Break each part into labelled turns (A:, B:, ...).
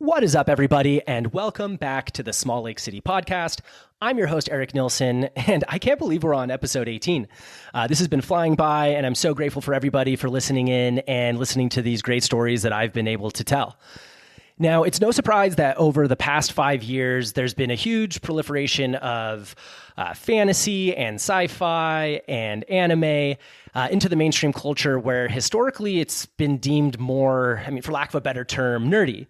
A: What is up, everybody, and welcome back to the Small Lake City podcast. I'm your host, Eric Nilsson, and I can't believe we're on episode 18. This has been flying by, and I'm so grateful for everybody for listening in and listening to these great stories that I've been able to tell. Now, it's no surprise that over the past 5 years, there's been a huge proliferation of fantasy and sci-fi and anime into the mainstream culture where historically it's been deemed more, for lack of a better term, nerdy.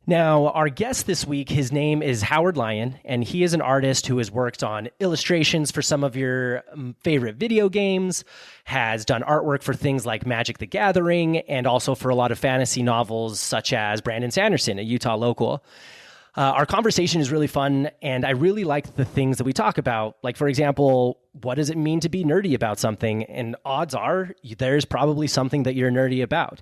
A: Now, our guest this week, his name is Howard Lyon, and he is an artist who has worked on illustrations for some of your favorite video games, has done artwork for things like Magic the Gathering, and also for a lot of fantasy novels such as Brandon Sanderson, a Utah local. Our conversation is really fun, and I really like the things that we talk about. Like, for example, what does it mean to be nerdy about something? And odds are there's probably something that you're nerdy about.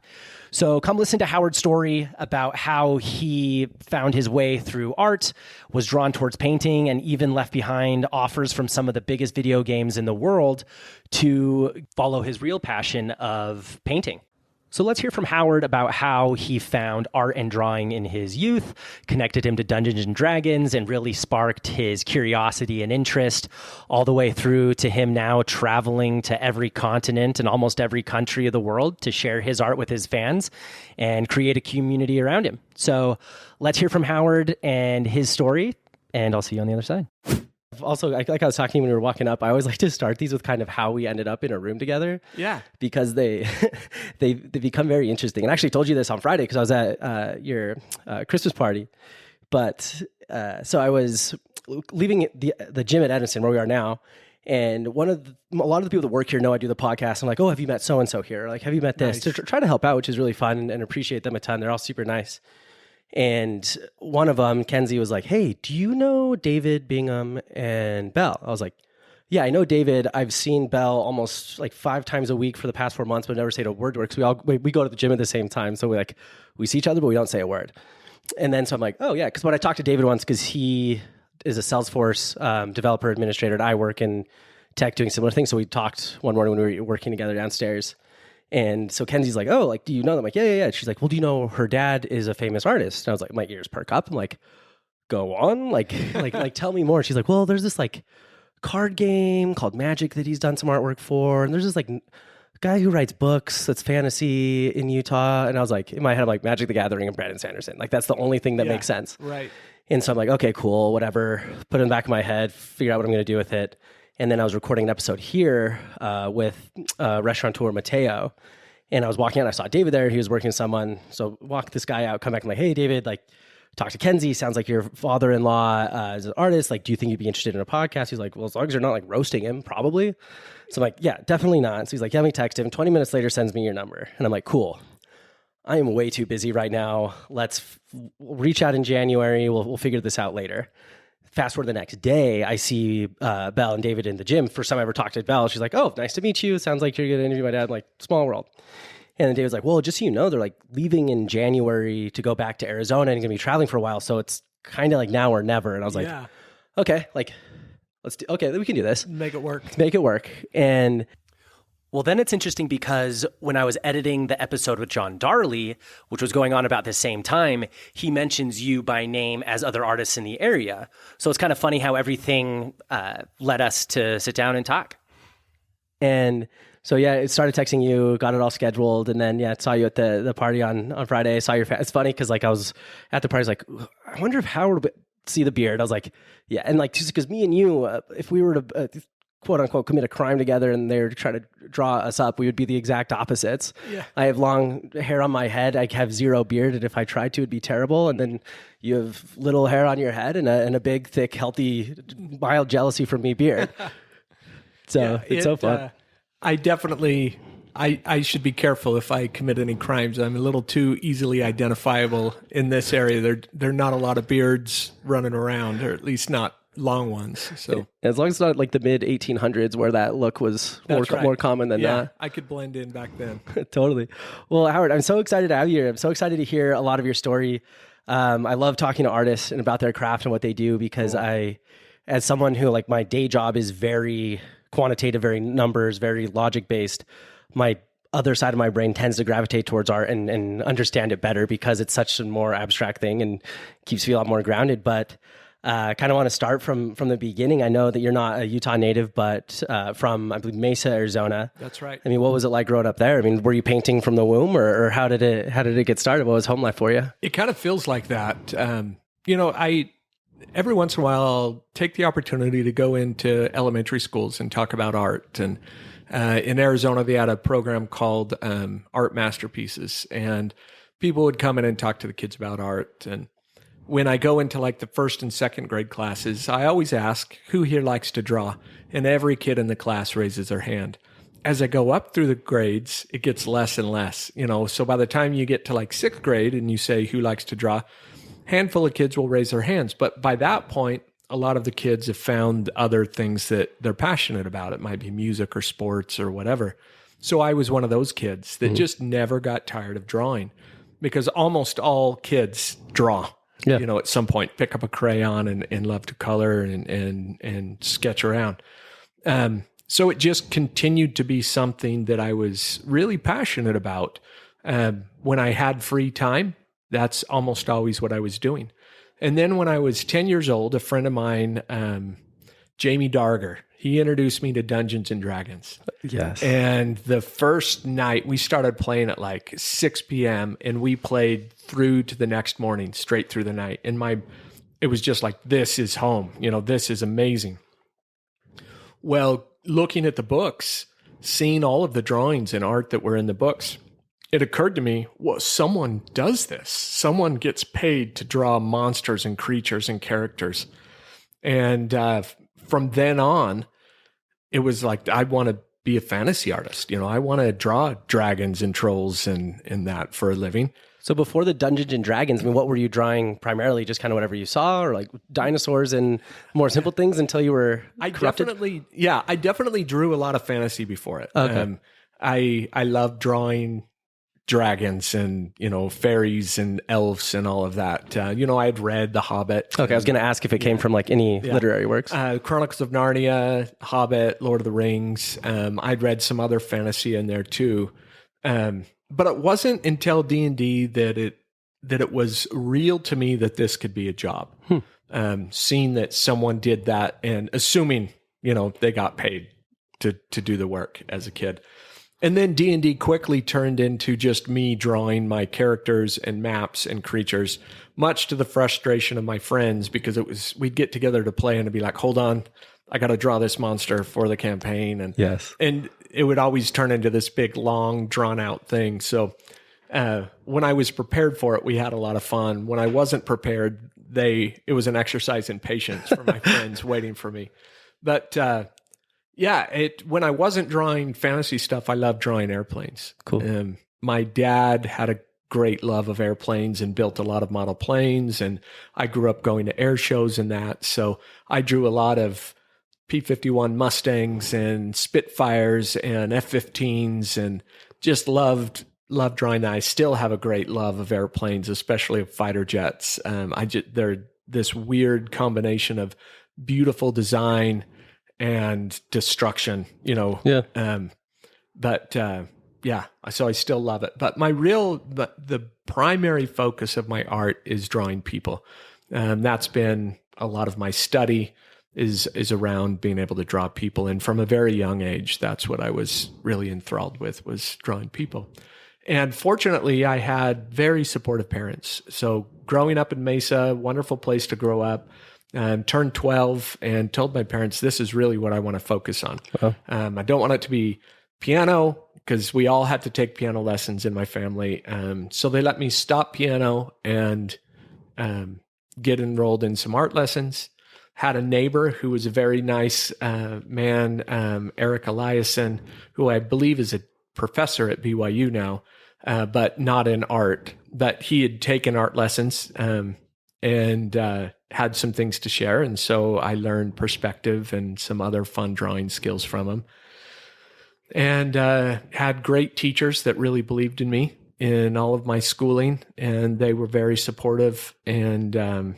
A: So come listen to Howard's story about how he found his way through art, was drawn towards painting, and even left behind offers from some of the biggest video games in the world to follow his real passion of painting. So let's hear from Howard about how he found art and drawing in his youth, connected him to Dungeons and Dragons, and really sparked his curiosity and interest, all the way through to him now traveling to every continent and almost every country of the world to share his art with his fans and create a community around him. So let's hear from Howard and his story, and I'll see you on the other side. Also, like I was talking when we were walking up, I always like to start these with kind of how we ended up in a room together. Yeah. Because they become very interesting. And I actually told you this on Friday because I was at your Christmas party. But so I was leaving the gym at Edison where we are now. And a lot of the people that work here know I do the podcast. I'm like, oh, have you met so-and-so here? Like, have you met this? Nice. To try to help out, which is really fun and appreciate them a ton. They're all super nice. And one of them, Kenzie, was like, hey, do you know David, Bingham, and Bell? I was like, yeah, I know David. I've seen Bell almost like 5 times a week for the past 4 months, but never said a word to her because we go to the gym at the same time. So we see each other, but we don't say a word. And then so I'm like, oh, yeah, because when I talked to David once, because he is a Salesforce developer administrator, and I work in tech doing similar things. So we talked one morning when we were working together downstairs. And so Kenzie's like, oh, like, do you know them? I'm like, yeah. She's like, well, do you know her dad is a famous artist? And I was like, my ears perk up. I'm like, go on, like, tell me more. She's like, well, there's this like card game called Magic that he's done some artwork for. And there's this like guy who writes books that's fantasy in Utah. And I was like, in my head, I'm like, Magic the Gathering and Brandon Sanderson. Like, that's the only thing that makes sense. Right. And so I'm like, okay, cool, whatever. Put it in the back of my head, figure out what I'm going to do with it. And then I was recording an episode here with restaurateur Mateo. And I was walking out, I saw David there. He was working with someone. So walk this guy out, come back. I'm like, hey, David, like, talk to Kenzie. Sounds like your father-in-law is an artist. Like, do you think you'd be interested in a podcast? He's like, well, as long as you're not like roasting him, probably. So I'm like, yeah, definitely not. So he's like, yeah, let me text him. 20 minutes later, sends me your number. And I'm like, cool. I am way too busy right now. Let's reach out in January. We'll figure this out later. Fast forward the next day, I see Belle and David in the gym. First time I ever talked to Belle, she's like, oh, nice to meet you. Sounds like you're going to interview my dad. I'm like, small world. And then David's like, well, just so you know, they're like leaving in January to go back to Arizona and going to be traveling for a while. So it's kind of like now or never. And I was like, okay, like, we can do this. Make it work. And well, then it's interesting because when I was editing the episode with John Darley, which was going on about the same time, he mentions you by name as other artists in the area. So it's kind of funny how everything led us to sit down and talk. And so, yeah, it started texting you, got it all scheduled, and then, saw you at the party on Friday. Saw your it's funny because, like, I was at the party, I was like, I wonder if Howard would see the beard. I was like, yeah. And, like, just because me and you, if we were to quote unquote commit a crime together and they were to try to draw us up, we would be the exact opposites. Yeah. I have long hair on my head. I have zero beard. And if I tried to, it'd be terrible. And then you have little hair on your head and a big, thick, healthy, mild jealousy from me beard. So it's so fun.
B: I definitely, I should be careful if I commit any crimes. I'm a little too easily identifiable in this area. There are not a lot of beards running around, or at least not long ones. So
A: as long as it's not like the mid 1800s where that look was more common than that.
B: I could blend in back then.
A: Totally. Well, Howard, I'm so excited to have you here. I'm so excited to hear a lot of your story. I love talking to artists and about their craft and what they do because as someone who, like, my day job is very quantitative, very numbers, very logic based, my other side of my brain tends to gravitate towards art and understand it better because it's such a more abstract thing and keeps me a lot more grounded. But kind of want to start from the beginning. I know that you're not a Utah native, but from, I believe, Mesa, Arizona.
B: That's right.
A: I mean, what was it like growing up there? I mean, were you painting from the womb, or how did it get started? What was home life for you?
B: It kind of feels like that. I every once in a while I'll take the opportunity to go into elementary schools and talk about art. And in Arizona, they had a program called Art Masterpieces, and people would come in and talk to the kids about art. And when I go into like the first and second grade classes, I always ask, who here likes to draw? And every kid in the class raises their hand. As I go up through the grades, it gets less and less, so by the time you get to like sixth grade and you say, who likes to draw? Handful of kids will raise their hands. But by that point, a lot of the kids have found other things that they're passionate about. It might be music or sports or whatever. So I was one of those kids that just never got tired of drawing, because almost all kids draw. Yeah. At some point, pick up a crayon and love to color and sketch around. So it just continued to be something that I was really passionate about. When I had free time, that's almost always what I was doing. And then when I was 10 years old, a friend of mine, Jamie Darger, he introduced me to Dungeons and Dragons.
A: Yes.
B: And the first night we started playing at like 6 p.m. and we played through to the next morning, straight through the night. And it was just like, this is home. This is amazing. Well, looking at the books, seeing all of the drawings and art that were in the books, it occurred to me, well, someone does this. Someone gets paid to draw monsters and creatures and characters. And from then on, it was like, I want to be a fantasy artist. I want to draw dragons and trolls and that for a living.
A: So before the Dungeons and Dragons, I mean, what were you drawing primarily? Just kind of whatever you saw, or like dinosaurs and more simple things until you were corrupted?
B: I definitely drew a lot of fantasy before it.
A: Okay.
B: I love drawing dragons and, fairies and elves and all of that. I had read The Hobbit.
A: Okay, I was going to ask if it came from like any literary works.
B: Chronicles of Narnia, Hobbit, Lord of the Rings. I'd read some other fantasy in there too. But it wasn't until D&D that it was real to me that this could be a job. Seeing that someone did that and assuming, they got paid to do the work as a kid. And then D&D quickly turned into just me drawing my characters and maps and creatures, much to the frustration of my friends, because we'd get together to play and it'd be like, hold on, I got to draw this monster for the campaign. And
A: yes. And
B: it would always turn into this big, long, drawn out thing. So when I was prepared for it, we had a lot of fun. When I wasn't prepared, it was an exercise in patience for my friends waiting for me. But when I wasn't drawing fantasy stuff, I loved drawing airplanes.
A: Cool.
B: My dad had a great love of airplanes and built a lot of model planes. And I grew up going to air shows and that. So I drew a lot of P-51 Mustangs and Spitfires and F-15s and just loved drawing that. I still have a great love of airplanes, especially of fighter jets. They're this weird combination of beautiful design and destruction,
A: Yeah.
B: So I still love it. But the primary focus of my art is drawing people. That's been a lot of my study is around being able to draw people. And from a very young age, that's what I was really enthralled with, was drawing people. And fortunately, I had very supportive parents. So growing up in Mesa, wonderful place to grow up. Turned 12 and told my parents, this is really what I want to focus on.
A: Uh-huh.
B: I don't want it to be piano, because we all had to take piano lessons in my family. So they let me stop piano and get enrolled in some art lessons. Had a neighbor who was a very nice man, Eric Eliason, who I believe is a professor at BYU now, but not in art. But he had taken art lessons and had some things to share. And so I learned perspective and some other fun drawing skills from him. And had great teachers that really believed in me in all of my schooling. And they were very supportive, and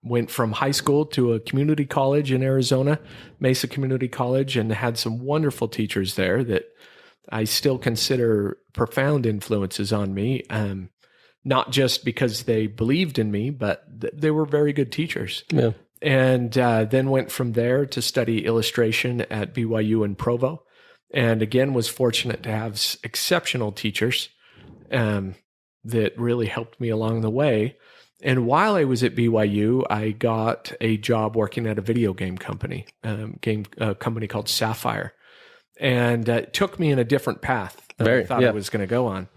B: went from high school to a community college in Arizona, Mesa Community College, and had some wonderful teachers there that I still consider profound influences on me, not just because they believed in me, but they were very good teachers.
A: Yeah.
B: And then went from there to study illustration at BYU in Provo. And again, was fortunate to have exceptional teachers that really helped me along the way. And while I was at BYU, I got a job working at a video game company, a company called Sapphire. And it took me in a different path than I thought I was going to go on.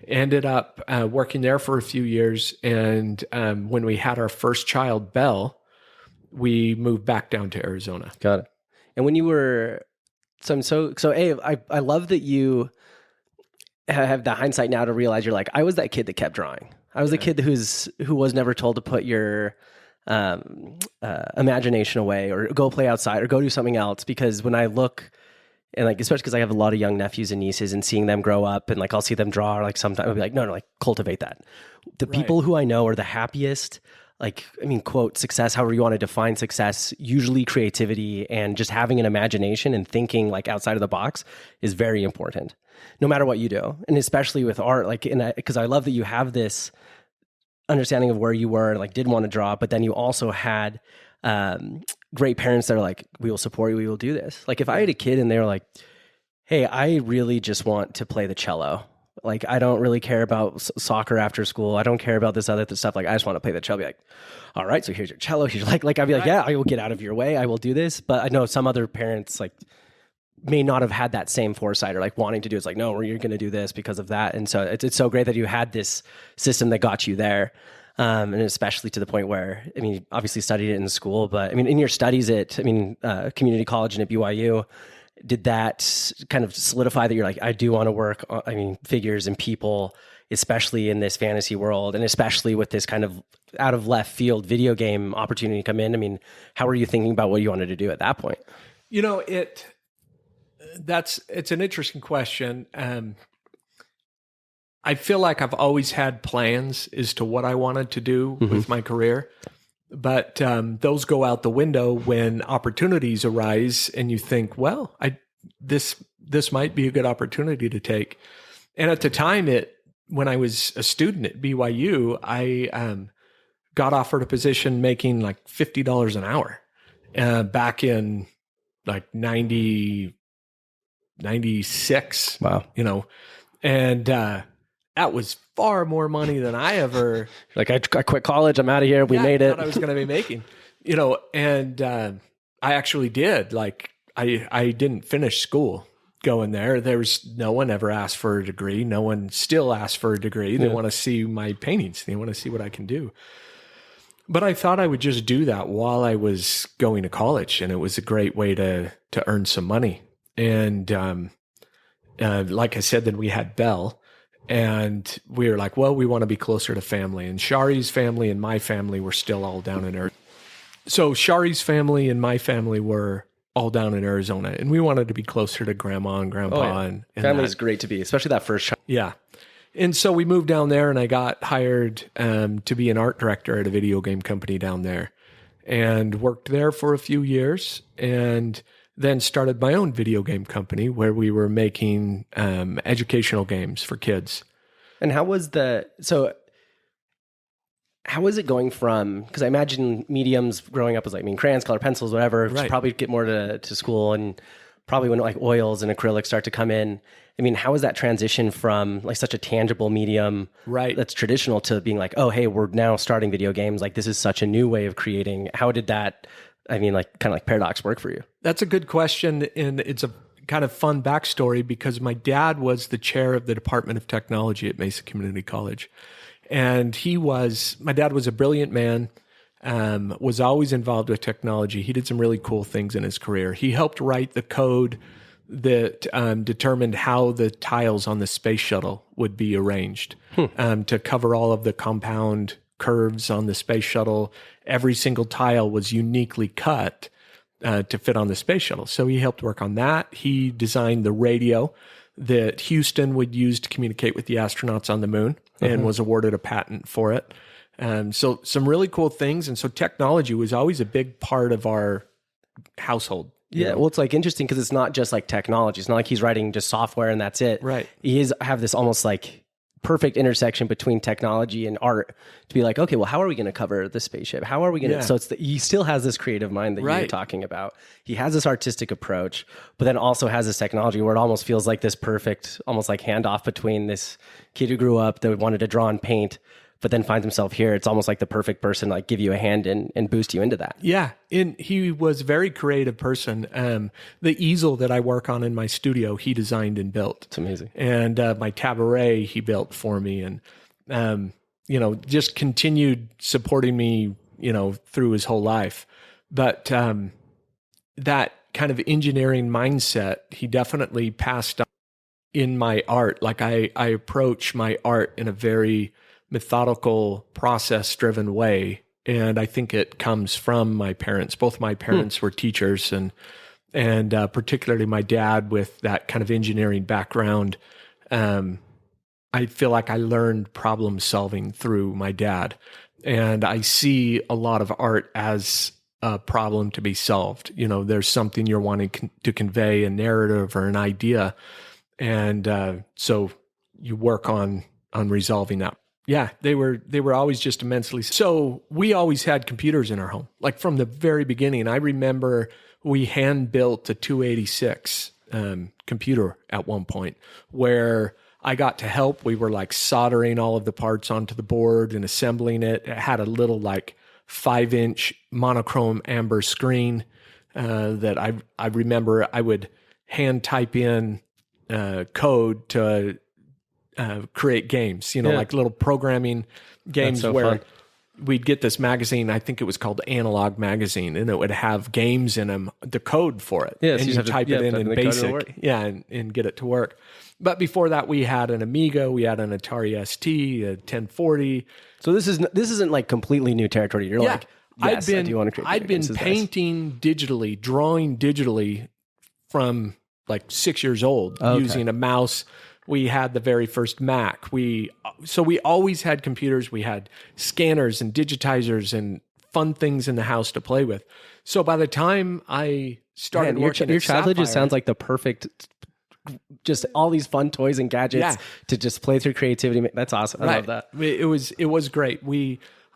B: Ended up working there for a few years. And when we had our first child, Belle, we moved back down to Arizona.
A: Got it. And when you were, I love that you have the hindsight now to realize you're like, I was that kid that kept drawing. I was the kid who was never told to put your imagination away or go play outside or go do something else. Because when I look, and like, especially because I have a lot of young nephews and nieces, and seeing them grow up, and like I'll see them draw, or like sometimes I'll be like, no, like cultivate that. The people who I know are the happiest. Like, I mean, quote, success, however you want to define success, usually creativity and just having an imagination and thinking like outside of the box is very important, no matter what you do. And especially with art, like, because I love that you have this understanding of where you were and like did want to draw, but then you also had great parents that are like, we will support you, we will do this. Like if I had a kid and they were like, hey, I really just want to play the cello. Like, I don't really care about soccer after school. I don't care about this other stuff. Like, I just want to play the cello. I'd be like, all right, so here's your cello. Here's like I'd be like, yeah, I will get out of your way. I will do this. But I know some other parents like may not have had that same foresight or like wanting to do. It's like, no, you're going to do this because of that. And so it's so great that you had this system that got you there. And especially to the point where, I mean, obviously studied it in school, but I mean, in your studies at, community college and at BYU, did that kind of solidify that you're like, I do want to work on, figures and people, especially in this fantasy world, and especially with this kind of out of left field video game opportunity come in? I mean, how were you thinking about what you wanted to do at that point?
B: It's an interesting question. I feel like I've always had plans as to what I wanted to do with my career, but those go out the window when opportunities arise and you think, well, this might be a good opportunity to take. And at the time, when I was a student at BYU, I got offered a position making like $50 an hour back in like 96.
A: Wow.
B: And that was far more money than I ever...
A: Like, I quit college, I'm out of here, we made it.
B: I thought I was going to be making, and I actually did. Like, I didn't finish school going there. No one ever asked for a degree. No one still asks for a degree. They want to see my paintings. They want to see what I can do. But I thought I would just do that while I was going to college, and it was a great way to earn some money. And like I said, then we had Belle. And we were like, well, we want to be closer to family. And Shari's family and my family were still all down in Arizona. So Shari's family and my family were all down in Arizona. And we wanted to be closer to grandma and grandpa. And
A: family's great to be, especially that first child.
B: Yeah. And so we moved down there, and I got hired to be an art director at a video game company down there, and worked there for a few years, and then started my own video game company where we were making educational games for kids.
A: And how was it going from, because I imagine mediums growing up was like, crayons, color pencils, whatever,
B: right.
A: Probably get more to school, and probably when like oils and acrylics start to come in. How was that transition from like such a tangible medium that's traditional to being like, oh, hey, we're now starting video games. Like, this is such a new way of creating. How did that, kind of like paradox work for you?
B: That's a good question. And it's a kind of fun backstory because my dad was the chair of the Department of Technology at Mesa Community College. And my dad was a brilliant man, was always involved with technology. He did some really cool things in his career. He helped write the code that determined how the tiles on the space shuttle would be arranged to cover all of the compound curves on the space shuttle. Every single tile was uniquely cut to fit on the space shuttle. So he helped work on that. He designed the radio that Houston would use to communicate with the astronauts on the moon and was awarded a patent for it. So some really cool things. And so technology was always a big part of our household.
A: Yeah, well, it's like interesting because it's not just like technology. It's not like he's writing just software and that's it.
B: Right.
A: Have this almost like perfect intersection between technology and art to be like, okay, well, how are we going to cover the spaceship? How are we going to? So he still has this creative mind that you were talking about. He has this artistic approach, but then also has this technology where it almost feels like this perfect, almost like handoff between this kid who grew up that wanted to draw and paint, but then finds himself here. It's almost like the perfect person, like give you a hand and boost you into that.
B: Yeah. And he was a very creative person. The easel that I work on in my studio, he designed and built.
A: It's amazing.
B: And my cabaret, he built for me. And, just continued supporting me, through his whole life. But that kind of engineering mindset, he definitely passed on in my art. Like I approach my art in a very methodical, process-driven way, and I think it comes from my parents. Both my parents were teachers, and particularly my dad with that kind of engineering background. I feel like I learned problem solving through my dad, and I see a lot of art as a problem to be solved. There's something you're wanting to convey, a narrative or an idea, and so you work on resolving that. Yeah, they were always just immensely. So we always had computers in our home, like from the very beginning. I remember we hand built a 286 computer at one point where I got to help. We were like soldering all of the parts onto the board and assembling it. It had a little like 5-inch monochrome amber screen that I remember I would hand type in code to create games, like little programming games where we'd get this magazine. I think it was called Analog Magazine, and it would have games in them, the code for it.
A: Yeah,
B: and you type it in BASIC. And get it to work. But before that, we had an Amiga, we had an Atari ST, a 1040.
A: So this isn't like completely new territory. You're like, yes,
B: I'd been painting digitally, drawing digitally from like 6 years old using a mouse. We had the very first Mac. So we always had computers. We had scanners and digitizers and fun things in the house to play with. So by the time I started working
A: your
B: at
A: childhood
B: Sapphire,
A: just sounds like the perfect, just all these fun toys and gadgets to just play through creativity. That's awesome. I love that.
B: It was great.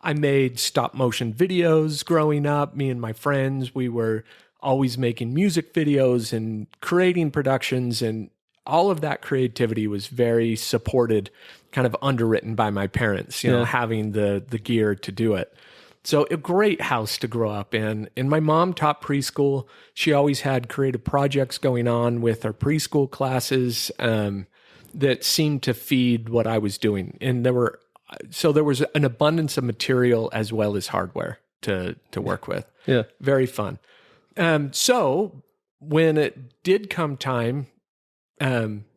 B: I made stop motion videos growing up. Me and my friends, we were always making music videos and creating productions, and all of that creativity was very supported, kind of underwritten by my parents, having the gear to do it. So a great house to grow up in. And my mom taught preschool. She always had creative projects going on with our preschool classes that seemed to feed what I was doing. And there was an abundance of material as well as hardware to work with.
A: Yeah.
B: Very fun. So when it did come time,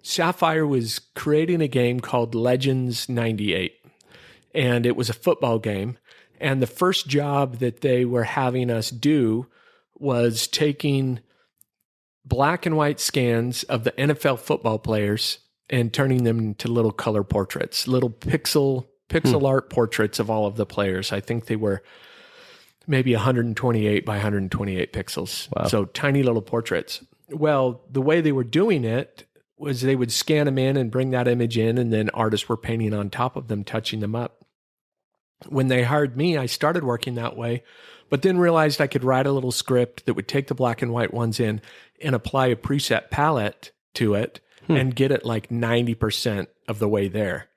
B: Sapphire was creating a game called Legends 98, and it was a football game. And the first job that they were having us do was taking black and white scans of the NFL football players and turning them into little color portraits, little pixel art portraits of all of the players. I think they were maybe 128 by 128 pixels.
A: Wow.
B: So tiny little portraits. Well, the way they were doing it was they would scan them in and bring that image in, and then artists were painting on top of them, touching them up. When they hired me, I started working that way, but then realized I could write a little script that would take the black and white ones in and apply a preset palette to it and get it like 90% of the way there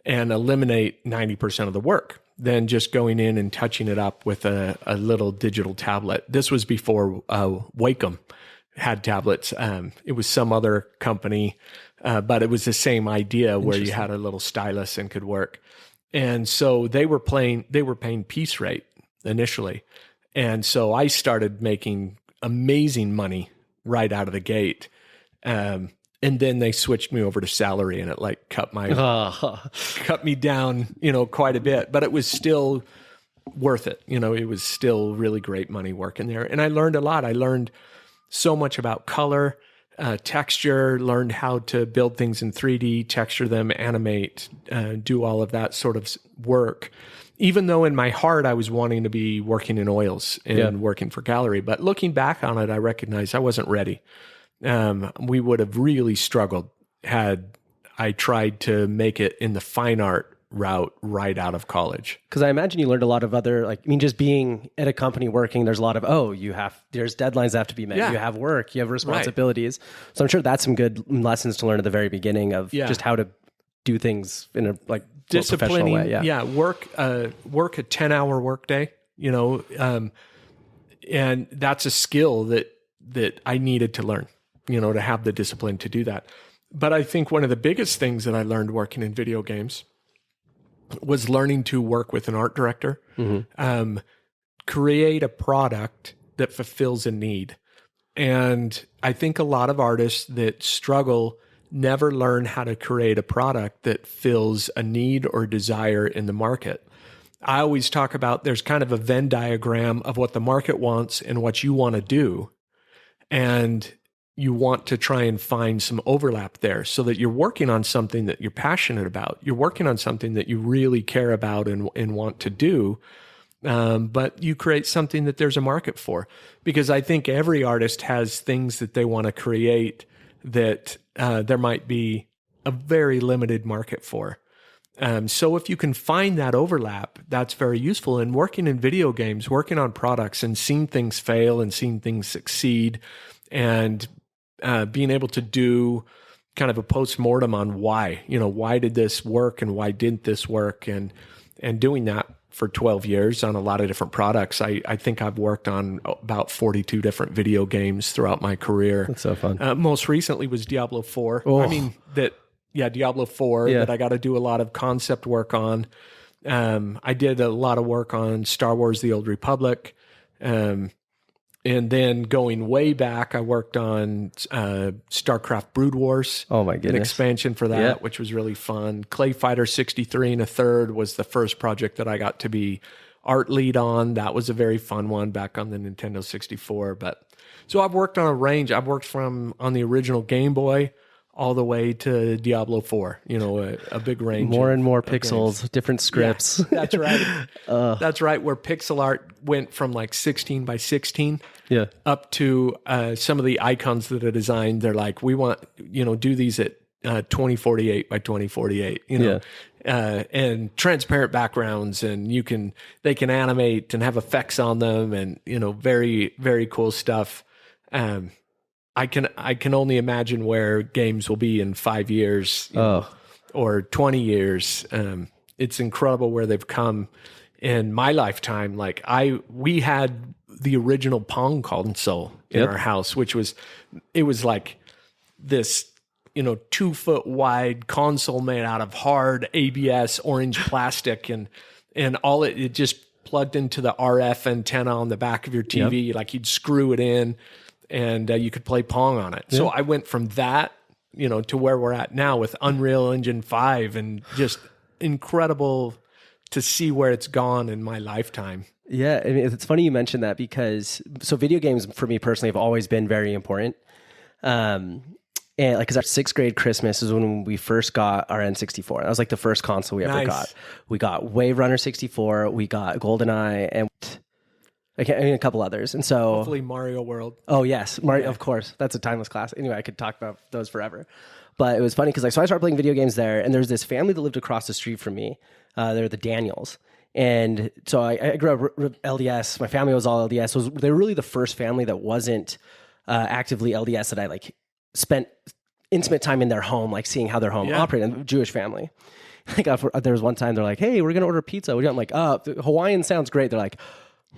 B: and eliminate 90% of the work. Then just going in and touching it up with a little digital tablet. This was before Wacom had tablets. It was some other company, but it was the same idea where you had a little stylus and could work. And so they were paying piece rate initially. And so I started making amazing money right out of the gate. And then they switched me over to salary, and it like cut me down, quite a bit, but it was still worth it. It was still really great money working there. And I learned a lot. I learned so much about color, texture, learned how to build things in 3D, texture them, animate, do all of that sort of work even though in my heart I was wanting to be working in oils and working for gallery. But looking back on it, I recognize I wasn't ready. We would have really struggled had I tried to make it in the fine art route right out of college.
A: Because I imagine you learned a lot of other, like, I mean, just being at a company working, there's a lot of, there's deadlines that have to be met. You have work, you have responsibilities. Right. So I'm sure that's some good lessons to learn at the very beginning of just how to do things in a like
B: disciplining
A: way.
B: Work a 10-hour workday, and that's a skill that I needed to learn, to have the discipline to do that. But I think one of the biggest things that I learned working in video games was learning to work with an art director, create a product that fulfills a need. And I think a lot of artists that struggle never learn how to create a product that fills a need or desire in the market. I always talk about there's kind of a Venn diagram of what the market wants and what you want to do. And you want to try and find some overlap there so that you're working on something that you're passionate about. You're working on something that you really care about and want to do. But you create something that there's a market for. Because I think every artist has things that they want to create that there might be a very limited market for. So if you can find that overlap, that's very useful. And working in video games, working on products and seeing things fail and seeing things succeed, and being able to do kind of a post-mortem on why did this work and why didn't this work, and doing that for 12 years on a lot of different products. I think I've worked on about 42 different video games throughout my career.
A: That's so fun.
B: Most recently was Diablo 4.
A: Oh.
B: Diablo 4 that I got to do a lot of concept work on. I did a lot of work on Star Wars: The Old Republic. And then going way back, I worked on StarCraft Brood Wars.
A: Oh my goodness.
B: An expansion for that, which was really fun. Clay Fighter 63 and a third was the first project that I got to be art lead on. That was a very fun one back on the Nintendo 64. So I've worked on a range. I've worked from on the original Game Boy all the way to Diablo 4, a big range.
A: More and more pixels, games. Different scripts.
B: Yeah, that's right. That's right, where pixel art went from like 16 by 16 up to some of the icons that are designed. They're like, we want, do these at 2048 by 2048, and transparent backgrounds, and they can animate and have effects on them, and, very, very cool stuff. I can only imagine where games will be in 5 years or 20 years. It's incredible where they've come in my lifetime. Like we had the original Pong console in our house, which was like this, 2-foot wide console made out of hard ABS orange plastic, and all it just plugged into the RF antenna on the back of your TV. Like you'd screw it in, and you could play Pong on it. So I went from that, to where we're at now with Unreal Engine 5, and just incredible to see where it's gone in my lifetime.
A: Yeah, I mean, it's funny you mentioned that, because video games for me personally have always been very important. And because our 6th grade Christmas is when we first got our N64. That was like the first console we ever got. We got Wave Runner 64, we got GoldenEye, and a couple others. And so
B: hopefully Mario World.
A: Oh yes, Mario, of course. That's a timeless classic. Anyway, I could talk about those forever. But it was funny because so I started playing video games there, and there's this family that lived across the street from me. They're the Daniels. And so I grew up LDS. My family was all LDS. So they were really the first family that wasn't actively LDS that I spent intimate time in their home, seeing how their home operated. A Jewish family. There was one time they're like, "Hey, we're gonna order pizza." I'm like, Hawaiian sounds great. They're like,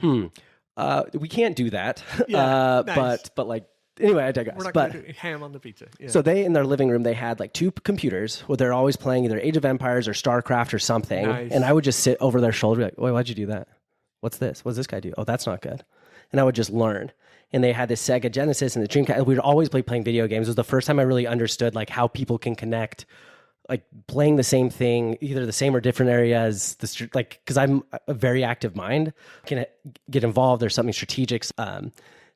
A: we can't do that. Nice. But anyway, I digress.
B: We're not going to do ham on the pizza. Yeah.
A: So they, in their living room, they had 2 computers where they're always playing either Age of Empires or StarCraft or something. Nice. And I would just sit over their shoulder, like, "Wait, why'd you do that? What's this? What does this guy do? Oh, that's not good." And I would just learn. And they had this Sega Genesis and the Dreamcast. We'd always playing video games. It was the first time I really understood how people can connect, playing the same thing, either the same or different areas. Because I'm a very active mind, can get involved. There's something strategic,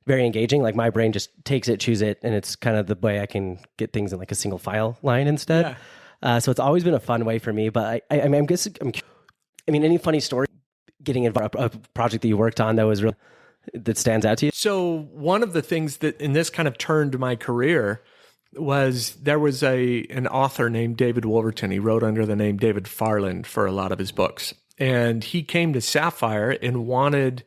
A: very engaging. My brain just takes it, chews it, and it's kind of the way I can get things in a single file line instead. So it's always been a fun way for me. But any funny story getting involved, a project that you worked on that was real, that stands out to you?
B: So one of the things that, and this kind of turned my career, was there was an author named David Wolverton. He wrote under the name David Farland for a lot of his books. And he came to Sapphire and wanted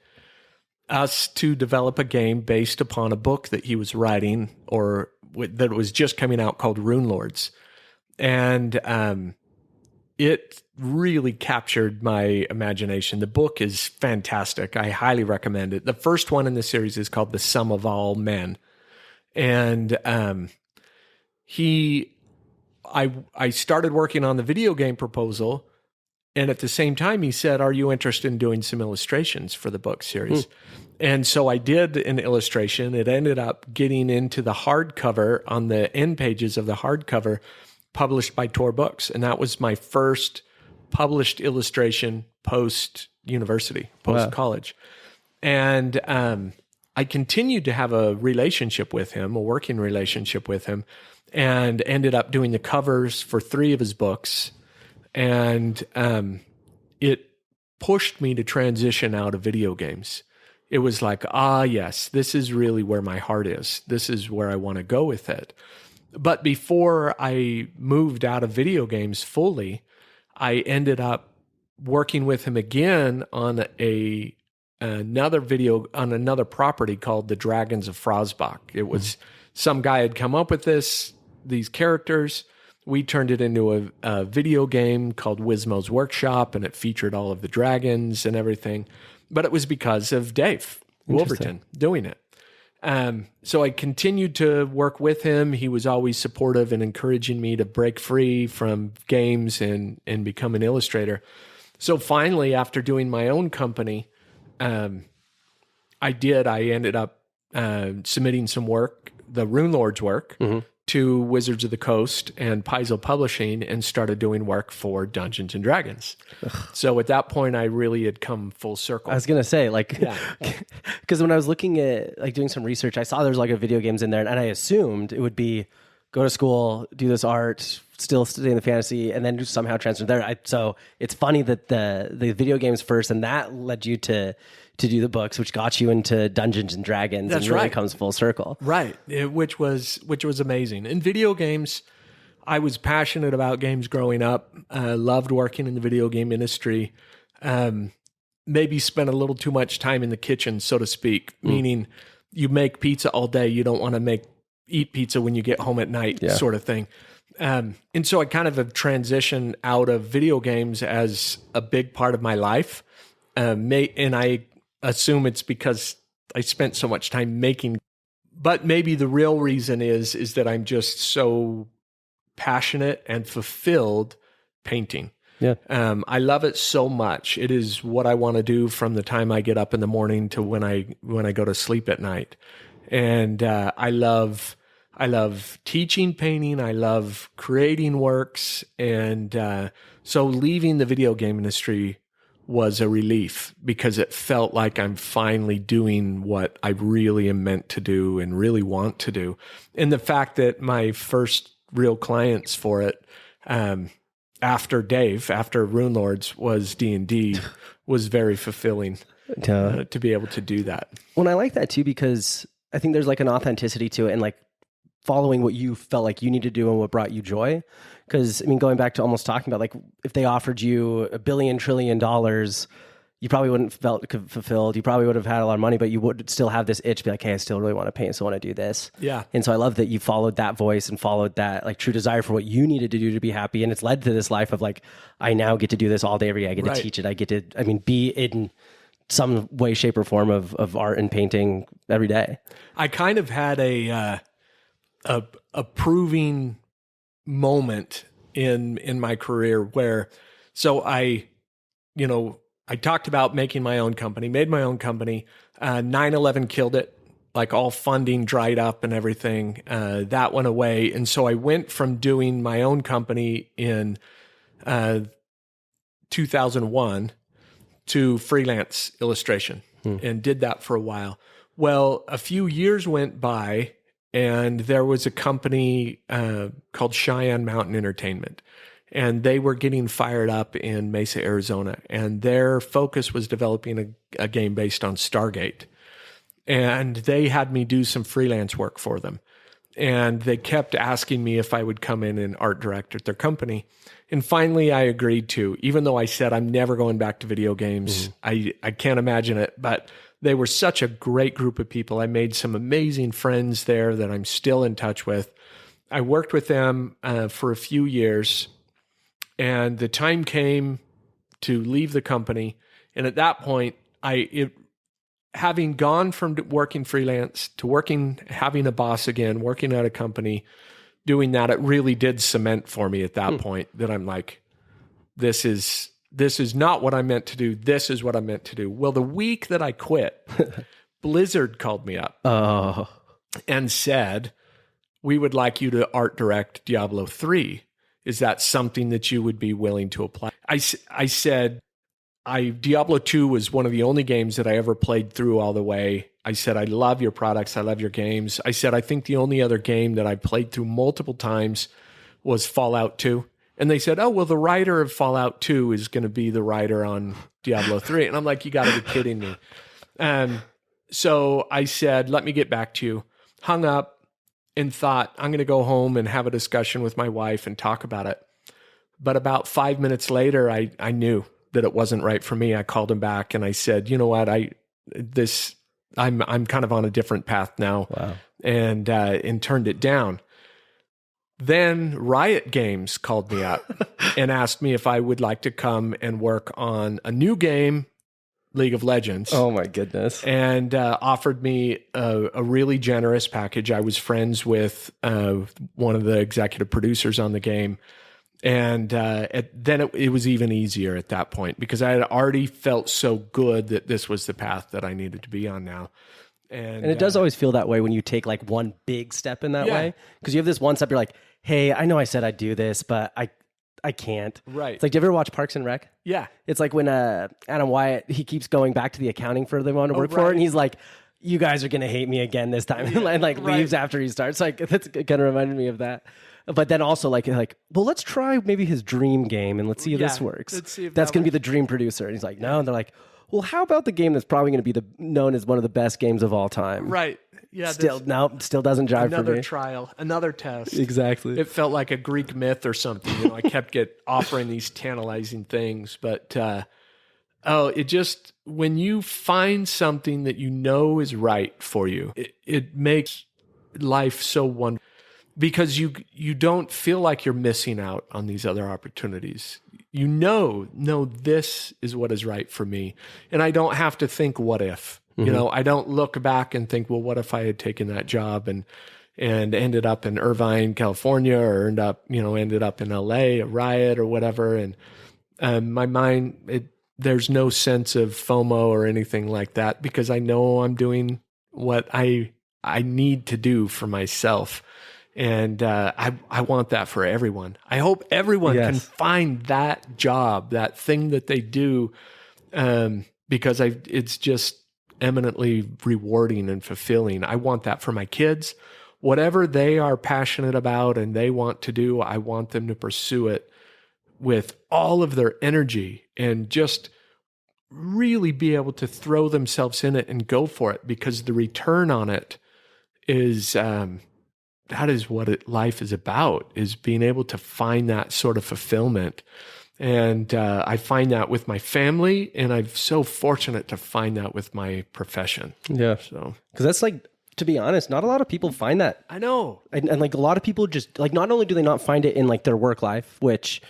B: us to develop a game based upon a book that he was writing or that was just coming out called Rune Lords. And it really captured my imagination. The book is fantastic. I highly recommend it. The first one in the series is called The Sum of All Men. And I started working on the video game proposal, and at the same time he said, "Are you interested in doing some illustrations for the book series?" And so I did an illustration. It ended up getting into the hardcover, on the end pages of the hardcover, published by Tor Books. And that was my first published illustration post-university, post-college. And I continued to have a relationship with him, a working relationship with him, and ended up doing the covers for 3 of his books. And it pushed me to transition out of video games. It was like, yes, this is really where my heart is. This is where I want to go with it. But before I moved out of video games fully, I ended up working with him again on another property called The Dragons of Frostbach. It was some guy had come up with these characters. We turned it into a video game called Wismo's Workshop, and it featured all of the dragons and everything. But it was because of Dave Wolverton doing it. So I continued to work with him. He was always supportive and encouraging me to break free from games and become an illustrator. So finally, after doing my own company, I ended up submitting some work, the Rune Lords work, to Wizards of the Coast and Paizo Publishing, and started doing work for Dungeons and Dragons. So at that point, I really had come full circle.
A: I was going to say, because when I was looking at, doing some research, I saw there's a video games in there, and I assumed it would be go to school, do this art, still stay in the fantasy, and then just somehow transfer there. So it's funny that the video games first, and that led you to do the books, which got you into Dungeons and Dragons.
B: That's
A: and really
B: right.
A: Comes full circle.
B: Right. Which was amazing. In video games, I was passionate about games growing up. I loved working in the video game industry. Maybe spent a little too much time in the kitchen, so to speak, meaning you make pizza all day. You don't want to eat pizza when you get home at night, sort of thing. And so I kind of have transitioned out of video games as a big part of my life. And I assume it's because I spent so much time making, but maybe the real reason is that I'm just so passionate and fulfilled painting.
A: Yeah.
B: I love it so much. It is what I want to do from the time I get up in the morning to when I go to sleep at night. And I love teaching painting. I love creating works. And so leaving the video game industry was a relief, because it felt like I'm finally doing what I really am meant to do and really want to do. And the fact that my first real clients for it, after Rune Lords, was D&D, was very fulfilling to be able to do that.
A: Well, I like that too, because I think there's an authenticity to it, and following what you felt like you need to do and what brought you joy. Because, going back to almost talking about, if they offered you $1 billion trillion, you probably wouldn't felt fulfilled. You probably would have had a lot of money, but you would still have this itch, be like, hey, I still really want to paint, so I want to do this.
B: Yeah.
A: And so I love that you followed that voice and followed that true desire for what you needed to do to be happy. And it's led to this life of I now get to do this all day, every day. I get to teach it. I get to, be in some way, shape, or form of art and painting every day.
B: I kind of had a proving moment in my career where, so I talked about making my own company, made my own company. 9/11 killed it. All funding dried up and everything. That went away. And so I went from doing my own company in 2001 to freelance illustration and did that for a while. Well, a few years went by, and there was a company called Cheyenne Mountain Entertainment. and they were getting fired up in Mesa, Arizona, and their focus was developing a game based on Stargate. And they had me do some freelance work for them. And they kept asking me if I would come in and art direct at their company. And finally, I agreed to, even though I said I'm never going back to video games. I can't imagine it. But they were such a great group of people. I made some amazing friends there that I'm still in touch with. I worked with them for a few years. And the time came to leave the company. And at that point, having gone from working freelance to having a boss again, working at a company, doing that, it really did cement for me at that point that I'm like, this is not what I meant to do. This is what I meant to do. Well, the week that I quit, Blizzard called me up and said, we would like you to art direct Diablo 3. Is that something that you would be willing to apply? I said, Diablo 2 was one of the only games that I ever played through all the way. I said, I love your products. I love your games. I said, I think the only other game that I played through multiple times was Fallout 2. And they said, oh, well, the writer of Fallout 2 is going to be the writer on Diablo 3. And I'm like, you got to be kidding me. So I said, let me get back to you. Hung up and thought, I'm going to go home and have a discussion with my wife and talk about it. But about 5 minutes later, I knew that it wasn't right for me. I called him back and I said, you know what, I'm kind of on a different path now. Wow. And turned it down. Then Riot Games called me up and asked me if I would like to come and work on a new game, League of Legends.
A: Oh my goodness.
B: And offered me a really generous package. I was friends with one of the executive producers on the game. And then it was even easier at that point because I had already felt so good that this was the path that I needed to be on now. And
A: it does always feel that way when you take like one big step in that way. Because you have this one step, you're like, hey, I know I said I'd do this, but I can't.
B: Right.
A: It's like, do you ever watch Parks and Rec?
B: Yeah.
A: It's like when Adam Wyatt, he keeps going back to the accounting firm they want to work for, and he's like, you guys are going to hate me again this time. And like leaves after he starts. Like that's kind of reminded me of that. But then also like, well, let's try maybe his dream game and let's see if this works. Let's see if that's going to be the dream producer. And he's like, no. And they're like, well, how about the game that's probably going to be known as one of the best games of all time?
B: Right. Yeah.
A: Still doesn't jive for me.
B: Another trial, another test.
A: Exactly.
B: It felt like a Greek myth or something. You know, I kept offering these tantalizing things, but it just, when you find something that you know is right for you, it makes life so wonderful because you don't feel like you're missing out on these other opportunities. You know, this is what is right for me. And I don't have to think, what if? Mm-hmm. You know, I don't look back and think, well, what if I had taken that job and ended up in Irvine, California, or ended up in LA, a Riot or whatever. And my mind, there's no sense of FOMO or anything like that because I know I'm doing what I need to do for myself. And I want that for everyone. I hope everyone can find that job, that thing that they do, because it's just eminently rewarding and fulfilling. I want that for my kids. Whatever they are passionate about and they want to do, I want them to pursue it with all of their energy and just really be able to throw themselves in it and go for it because the return on it is... that is what life is about, is being able to find that sort of fulfillment. And I find that with my family, and I'm so fortunate to find that with my profession. Yeah. So,
A: because that's like, to be honest, not a lot of people find that.
B: I know.
A: And like a lot of people just like, not only do they not find it in like their work life, which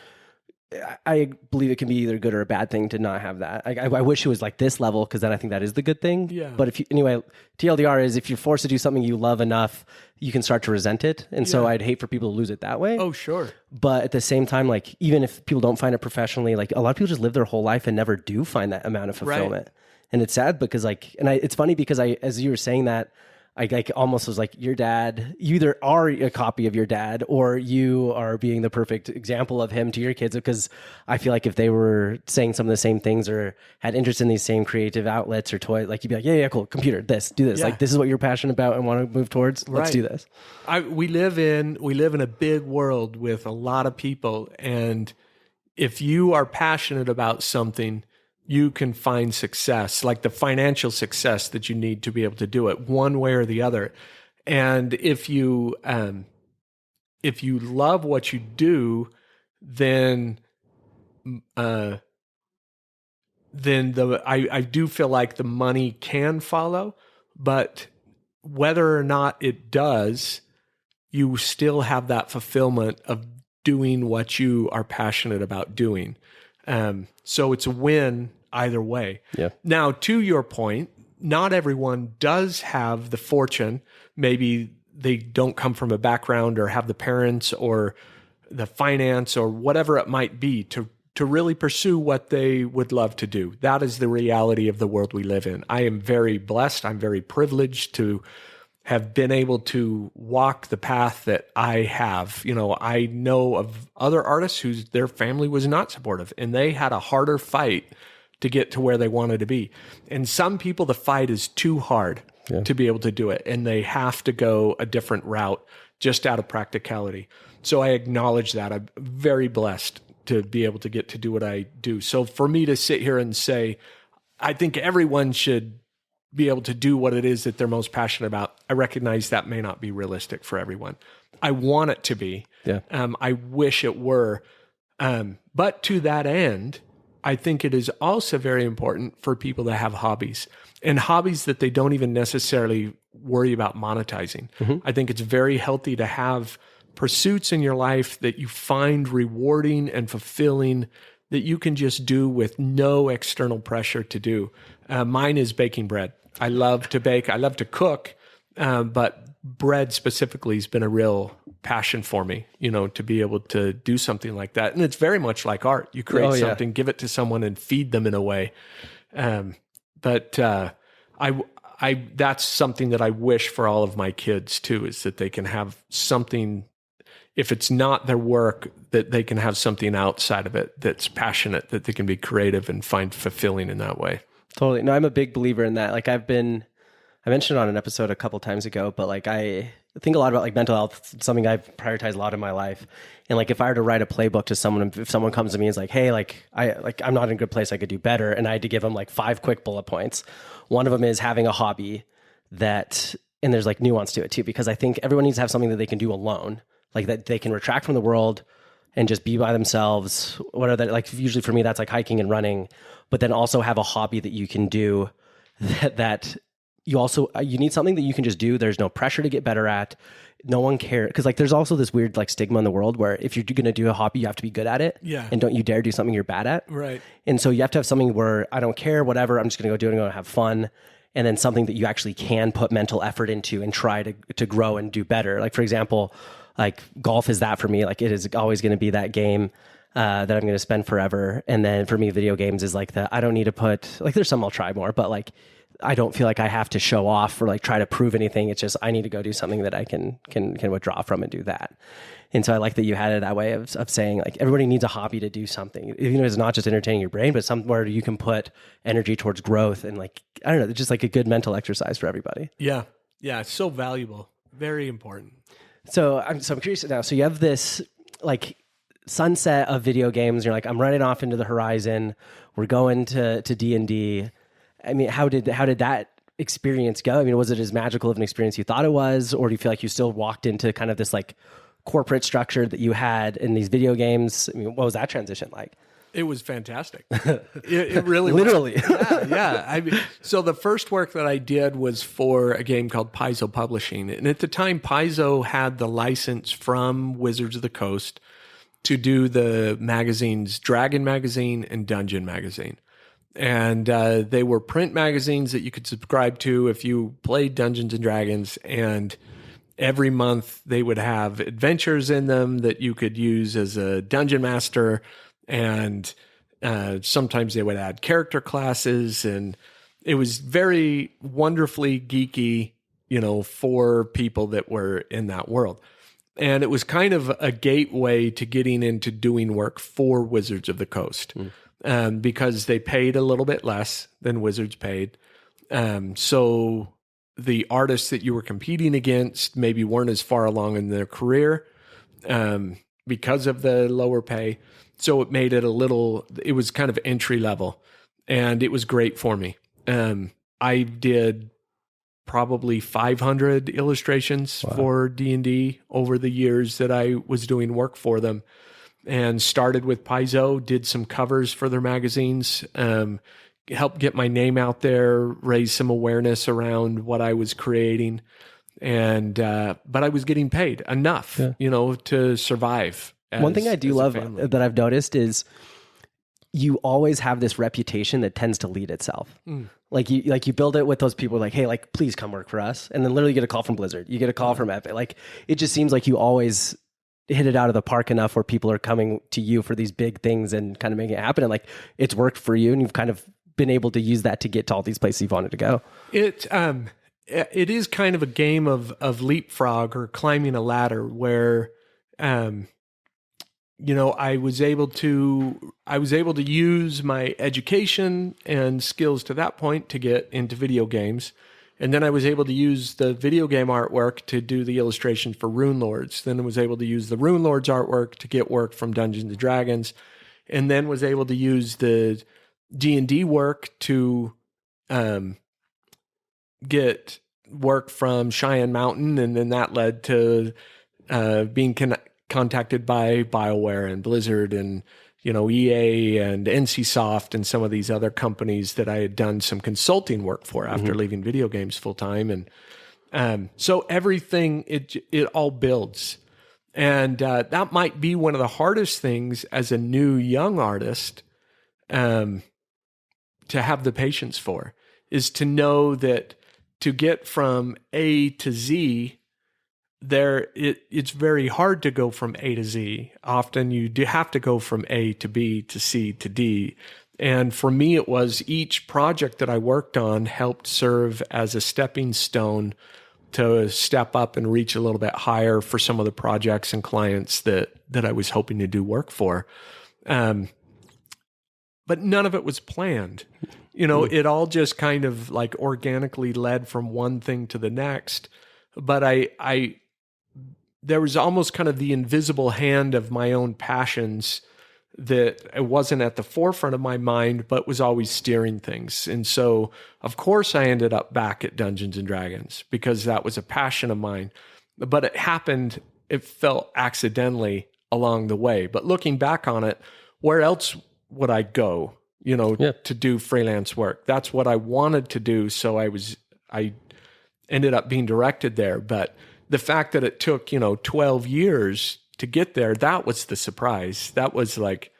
A: I believe it can be either good or a bad thing to not have that. I wish it was like this level because then I think that is the good thing.
B: Yeah.
A: But TLDR is if you're forced to do something you love enough, you can start to resent it. And so I'd hate for people to lose it that way.
B: Oh, sure.
A: But at the same time, like even if people don't find it professionally, like a lot of people just live their whole life and never do find that amount of fulfillment. Right. And it's sad because it's funny because as you were saying that, I like almost was like your dad, you either are a copy of your dad or you are being the perfect example of him to your kids. Because I feel like if they were saying some of the same things or had interest in these same creative outlets or toys, like you'd be like, yeah, cool, computer, do this.
B: Yeah.
A: Like this is what you're passionate about and want to move towards. Let's do this.
B: We live in a big world with a lot of people, and if you are passionate about something, you can find success, like the financial success that you need to be able to do it one way or the other. And if you love what you do, then I do feel like the money can follow, but whether or not it does, you still have that fulfillment of doing what you are passionate about doing. So it's a win either way.
A: Yeah.
B: Now, to your point, not everyone does have the fortune. Maybe they don't come from a background or have the parents or the finance or whatever it might be to really pursue what they would love to do. That is the reality of the world we live in. I am very blessed. I'm very privileged to have been able to walk the path that I have. You know, I know of other artists whose their family was not supportive and they had a harder fight to get to where they wanted to be. And some people, the fight is too hard to be able to do it, and they have to go a different route just out of practicality. So I acknowledge that. I'm very blessed to be able to get to do what I do. So for me to sit here and say, I think everyone should be able to do what it is that they're most passionate about, I recognize that may not be realistic for everyone. I want it to be.
A: Yeah.
B: I wish it were. But to that end, I think it is also very important for people to have hobbies, and hobbies that they don't even necessarily worry about monetizing. I think it's very healthy to have pursuits in your life that you find rewarding and fulfilling, that you can just do with no external pressure to do. Mine is baking bread. I love to bake. I love to cook, but bread specifically has been a real passion for me, you know, to be able to do something like that. And it's very much like art. You create something, give it to someone and feed them in a way. But that's something that I wish for all of my kids too, is that they can have something, if it's not their work, that they can have something outside of it that's passionate, that they can be creative and find fulfilling in that way.
A: Totally. No, I'm a big believer in that. Like I mentioned on an episode a couple times ago, but like I think a lot about like mental health. It's something I've prioritized a lot in my life. And like if I were to write a playbook to someone, if someone comes to me and is like, hey, I'm not in a good place, I could do better, and I had to give them like 5 quick bullet points. One of them is having a hobby and there's like nuance to it too, because I think everyone needs to have something that they can do alone, like that they can retract from the world and just be by themselves. What are that? Like usually for me, that's like hiking and running, but then also have a hobby that you can do that you need something that you can just do. There's no pressure to get better at. No one cares. Because like there's also this weird like stigma in the world where if you're going to do a hobby, you have to be good at it.
B: Yeah.
A: And don't you dare do something you're bad at.
B: Right.
A: And so you have to have something where I don't care, whatever, I'm just going to go do it and go have fun. And then something that you actually can put mental effort into and try to grow and do better. Like for example, like golf is that for me. Like it is always going to be that game that I'm going to spend forever. And then for me, video games is like I don't need to put, like there's some I'll try more, but like I don't feel like I have to show off or like try to prove anything. It's just I need to go do something that I can withdraw from and do that. And so I like that you had it that way of saying like everybody needs a hobby to do something. Even if it's not just entertaining your brain, but somewhere you can put energy towards growth and like, I don't know, it's just like a good mental exercise for everybody.
B: Yeah. Yeah. It's so valuable. Very important.
A: So I'm curious now. So you have this like sunset of video games. You're like, I'm running off into the horizon. We're going to D&D. I mean, how did that experience go? I mean, was it as magical of an experience you thought it was, or do you feel like you still walked into kind of this like corporate structure that you had in these video games? I mean, what was that transition like?
B: It was fantastic. It really
A: literally.
B: Was. Yeah. I mean, so the first work that I did was for a game called Paizo Publishing. And at the time, Paizo had the license from Wizards of the Coast to do the magazines, Dragon Magazine and Dungeon Magazine. And they were print magazines that you could subscribe to if you played Dungeons and Dragons. And every month they would have adventures in them that you could use as a dungeon master. And sometimes they would add character classes. And it was very wonderfully geeky for people that were in that world. And it was kind of a gateway to getting into doing work for Wizards of the Coast, because they paid a little bit less than Wizards paid. So the artists that you were competing against maybe weren't as far along in their career because of the lower pay. So it made it it was kind of entry level, and it was great for me. I did probably 500 illustrations for D&D over the years that I was doing work for them, and started with Paizo, did some covers for their magazines, helped get my name out there, raise some awareness around what I was creating. And, but I was getting paid enough, to survive.
A: One thing I do love that I've noticed is you always have this reputation that tends to lead itself. Like you build it with those people like, hey, like, please come work for us. And then literally you get a call from Blizzard. You get a call from Epic. Like, it just seems like you always hit it out of the park enough where people are coming to you for these big things and kind of making it happen. And like, it's worked for you, and you've kind of been able to use that to get to all these places you've wanted to go.
B: It is kind of a game of leapfrog or climbing a ladder where, I was able to use my education and skills to that point to get into video games. And then I was able to use the video game artwork to do the illustrations for Rune Lords. Then I was able to use the Rune Lords artwork to get work from Dungeons and Dragons, and then was able to use the D&D work to get work from Cheyenne Mountain, and then that led to being contacted by BioWare and Blizzard and EA and NCSoft and some of these other companies that I had done some consulting work for after leaving video games full time. And so everything, it all builds. And that might be one of the hardest things as a new young artist to have the patience for, is to know that to get from A to Z, it's very hard to go from A to Z. Often you do have to go from A to B to C to D. And for me, it was each project that I worked on helped serve as a stepping stone to step up and reach a little bit higher for some of the projects and clients that I was hoping to do work for. But none of it was planned. It all just kind of like organically led from one thing to the next. But there was almost kind of the invisible hand of my own passions that it wasn't at the forefront of my mind, but was always steering things. And so, of course, I ended up back at Dungeons and Dragons because that was a passion of mine. But it felt accidentally along the way. But looking back on it, where else would I go, to do freelance work? That's what I wanted to do. So I ended up being directed there. But the fact that it took, 12 years to get there, that was the surprise. That was like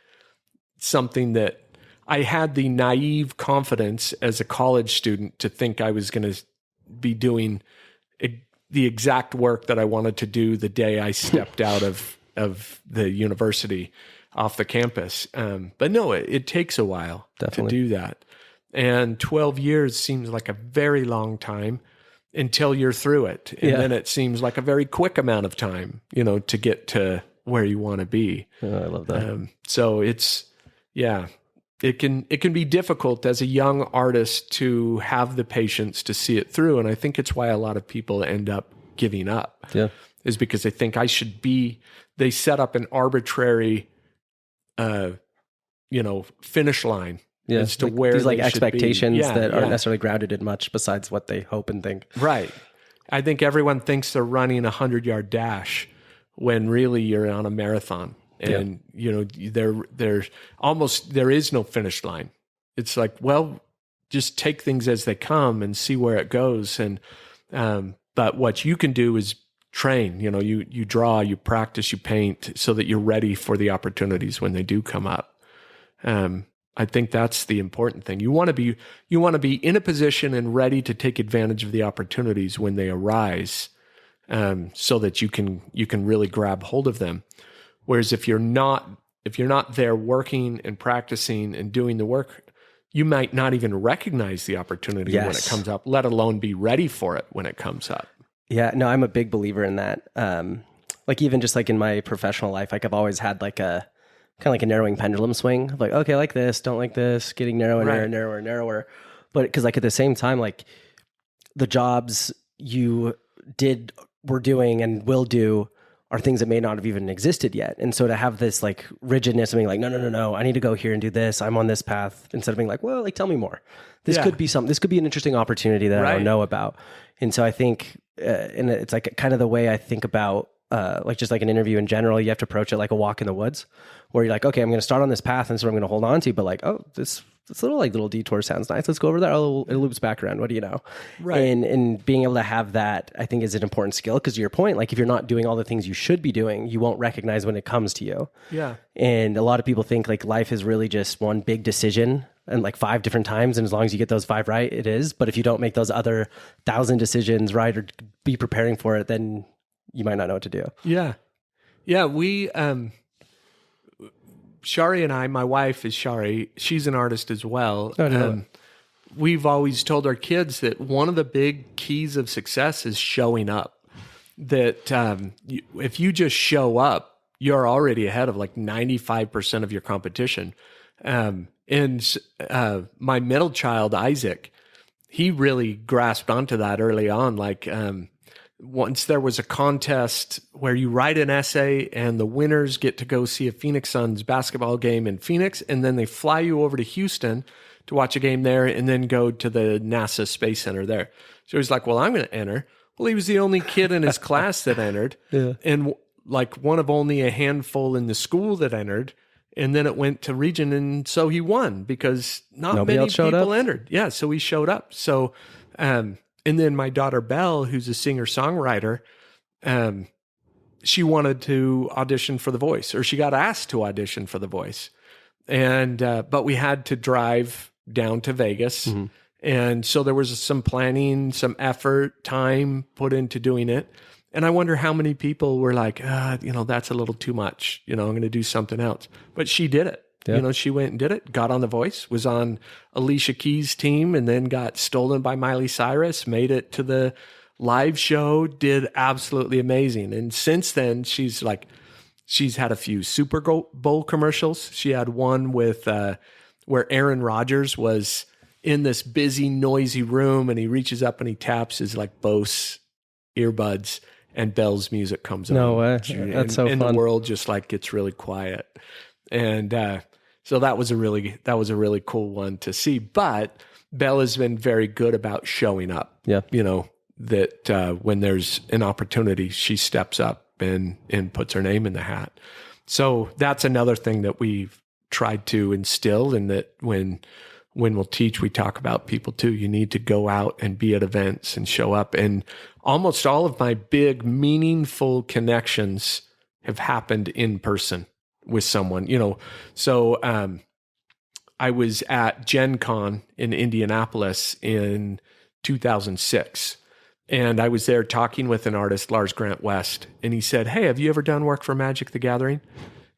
B: something that I had the naive confidence as a college student to think I was going to be doing the exact work that I wanted to do the day I stepped out of the university off the campus. But no, it takes a while to do that. And 12 years seems like a very long time until you're through it. And then it seems like a very quick amount of time, to get to where you want to be.
A: Oh, I love that.
B: So it can be difficult as a young artist to have the patience to see it through. And I think it's why a lot of people end up giving up, is because they think they set up an arbitrary, finish line. As to where
A: these like
B: they
A: expectations that aren't necessarily grounded in much besides what they hope and think.
B: Right. I think everyone thinks they're running 100-yard dash when really you're on a marathon, and there is no finish line. It's like, well, just take things as they come and see where it goes. And but what you can do is train. You draw, you practice, you paint, so that you're ready for the opportunities when they do come up. I think that's the important thing. You want to be in a position and ready to take advantage of the opportunities when they arise, so that you can really grab hold of them. Whereas if you're not there working and practicing and doing the work, you might not even recognize the opportunity when it comes up, let alone be ready for it when it comes up.
A: Yeah, no, I'm a big believer in that. Like even just like in my professional life, like I've always had like a kind of like a narrowing pendulum swing of like, okay, like this, don't like this, getting narrower, narrower. But because like at the same time, like the jobs you were doing and will do are things that may not have even existed yet. And so to have this like rigidness of being like, no, I need to go here and do this. I'm on this path, instead of being like, well, like, tell me more. This could be something, this could be an interesting opportunity that I don't know about. And so I think, and it's like kind of the way I think about like just like an interview in general, you have to approach it like a walk in the woods where you're like, okay, I'm going to start on this path and so I'm going to hold on to, but like, oh, this little detour sounds nice. Let's go over there. Oh, it loops back around. What do you know? Right. And being able to have that, I think, is an important skill, because to your point, like if you're not doing all the things you should be doing, you won't recognize when it comes to you. Yeah. And a lot of people think like life is really just one big decision and like 5 different times. And as long as you get those 5 right, it is. But if you don't make those other 1,000 decisions right or be preparing for it, then you might not know what to do.
B: Yeah. Yeah. We, Shari and I, my wife is Shari. She's an artist as well. Oh, no. We've always told our kids that one of the big keys of success is showing up. That if you just show up, you're already ahead of like 95% of your competition. And my middle child, Isaac, he really grasped onto that early on. Like, once there was a contest where you write an essay and the winners get to go see a Phoenix Suns basketball game in Phoenix, and then they fly you over to Houston to watch a game there and then go to the NASA Space Center there. So he's like, well, I'm going to enter. Well, he was the only kid in his class that entered, and like one of only a handful in the school that entered. And then it went to region, and so he won because nobody many people entered. Yeah, so he showed up. So, and then my daughter, Belle, who's a singer-songwriter, she wanted to audition for The Voice, or she got asked to audition for The Voice. And but we had to drive down to Vegas. Mm-hmm. And so there was some planning, some effort, time put into doing it. And I wonder how many people were like, that's a little too much. I'm going to do something else. But she did it. Yeah. She went and did it, got on The Voice, was on Alicia Keys' team, and then got stolen by Miley Cyrus, made it to the live show, did absolutely amazing. And since then, she's had a few Super Bowl commercials. She had one with where Aaron Rodgers was in this busy, noisy room, and he reaches up and he taps his like Bose earbuds, and Belle's music comes on.
A: No way. That's so fun.
B: And the world just like gets really quiet. And so that was a really cool one to see. But Belle has been very good about showing up. Yeah. That when there's an opportunity, she steps up and puts her name in the hat. So that's another thing that we've tried to instill, and that when we'll teach, we talk about people too. You need to go out and be at events and show up. And almost all of my big, meaningful connections have happened in person with someone, So I was at Gen Con in Indianapolis in 2006. And I was there talking with an artist, Lars Grant West. And he said, hey, have you ever done work for Magic the Gathering?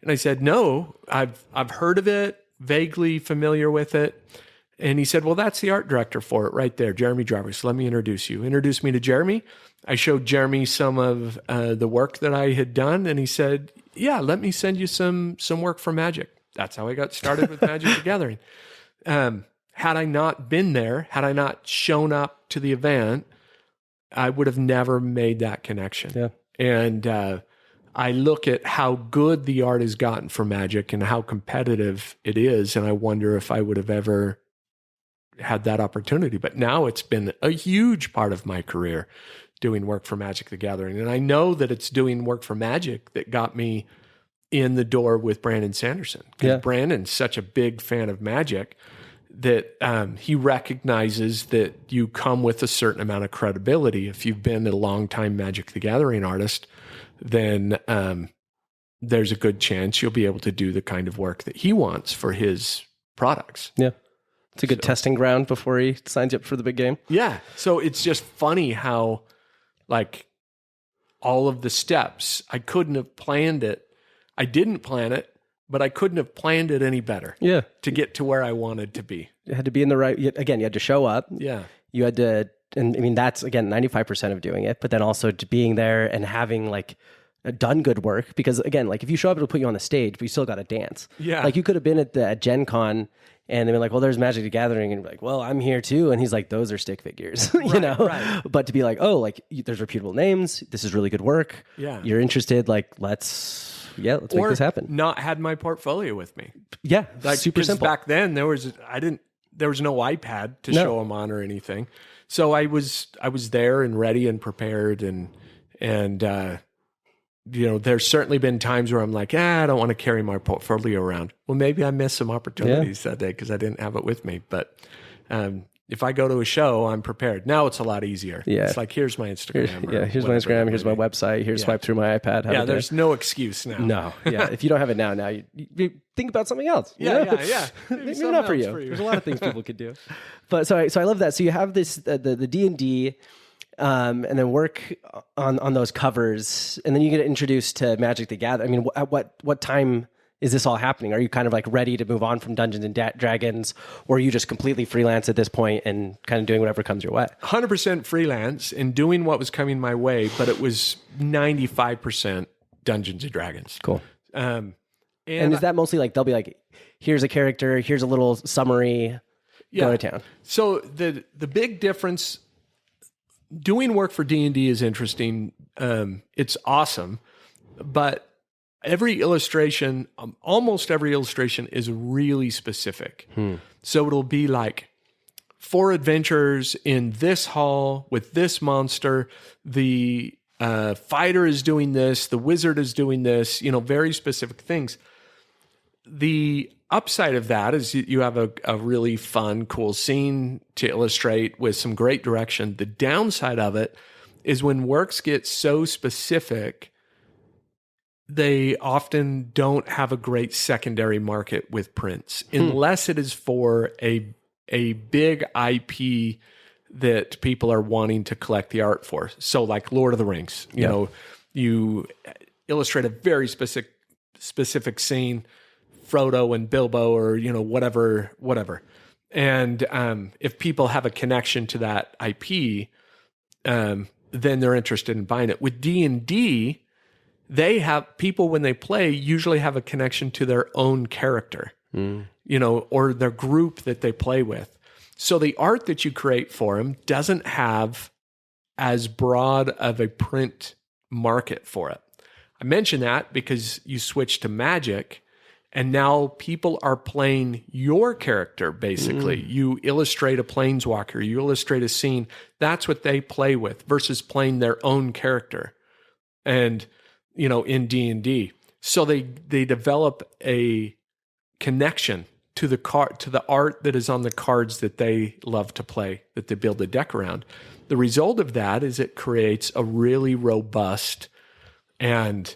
B: And I said, no, I've heard of it, vaguely familiar with it. And he said, well, that's the art director for it right there, Jeremy Driver. So let me introduce you. Introduced me to Jeremy. I showed Jeremy some of the work that I had done. And he said, yeah, let me send you some work for Magic. That's how I got started with Magic the Gathering. Had I not been there, had I not shown up to the event, I would have never made that connection. Yeah. And I look at how good the art has gotten for Magic and how competitive it is, and I wonder if I would have ever had that opportunity. But now it's been a huge part of my career doing work for Magic the Gathering. And I know that it's doing work for Magic that got me in the door with Brandon Sanderson. Because Brandon's such a big fan of Magic that he recognizes that you come with a certain amount of credibility. If you've been a long-time Magic the Gathering artist, then there's a good chance you'll be able to do the kind of work that he wants for his products.
A: Yeah. It's a good testing ground before he signs you up for the big game.
B: Yeah. So it's just funny how, like, all of the steps, I couldn't have planned it. I didn't plan it, but I couldn't have planned it any better.
A: Yeah.
B: To get to where I wanted to be.
A: You had to be in the right, again, you had to show up.
B: Yeah.
A: You had to, and I mean, that's again, 95% of doing it, but then also to being there and having like done good work, because again, like if you show up, it'll put you on the stage, but you still got to dance.
B: Yeah.
A: Like you could have been at Gen Con and they've been like, well, there's Magic the Gathering. And you're like, well, I'm here too. And he's like, those are stick figures, you know?
B: Right.
A: But to be like, oh, like there's reputable names. This is really good work.
B: Yeah.
A: You're interested. Like, let's make this happen.
B: Not had my portfolio with me.
A: Yeah.
B: Like,
A: super simple.
B: Back then there was no iPad to show them on or anything. So I was there and ready and prepared and there's certainly been times where I'm like, I don't want to carry my portfolio around. Well, maybe I missed some opportunities that day because I didn't have it with me. But if I go to a show, I'm prepared. Now it's a lot easier. Yeah. It's like, here's my Instagram.
A: Here's my Instagram. Here's my website. Here's swipe through my iPad.
B: There's no excuse now.
A: No. Yeah. If you don't have it now you think about something else.
B: Yeah.
A: Maybe not for you. There's a lot of things people could do. But so I love that. So you have this, the D&D, and then work on those covers, and then you get introduced to Magic the Gathering. I mean, at what time is this all happening? Are you kind of like ready to move on from Dungeons and Dragons, or are you just completely freelance at this point and kind of doing whatever comes your way?
B: 100% freelance and doing what was coming my way, but it was 95% Dungeons and Dragons.
A: Cool. And is that mostly like they'll be like, here's a character, here's a little summary, go to town? So
B: the big difference. Doing work for D&D is interesting. It's awesome, but almost every illustration is really specific. So it'll be like 4 adventures in this hall with this monster. The fighter is doing this. The wizard is doing this. Very specific things. The upside of that is you have a really fun, cool scene to illustrate with some great direction. The downside of it is when works get so specific, they often don't have a great secondary market with prints, unless it is for a big IP that people are wanting to collect the art for. So like Lord of the Rings, you illustrate a very specific scene, Frodo and Bilbo, or whatever. And if people have a connection to that IP, then they're interested in buying it. With D&D, they have people when they play usually have a connection to their own character, or their group that they play with. So the art that you create for them doesn't have as broad of a print market for it. I mention that because you switch to Magic. And now people are playing your character, basically. You illustrate a planeswalker, you illustrate a scene. That's what they play with versus playing their own character. And, in D&D. So they develop a connection to the art that is on the cards that they love to play, that they build a deck around. The result of that is it creates a really robust and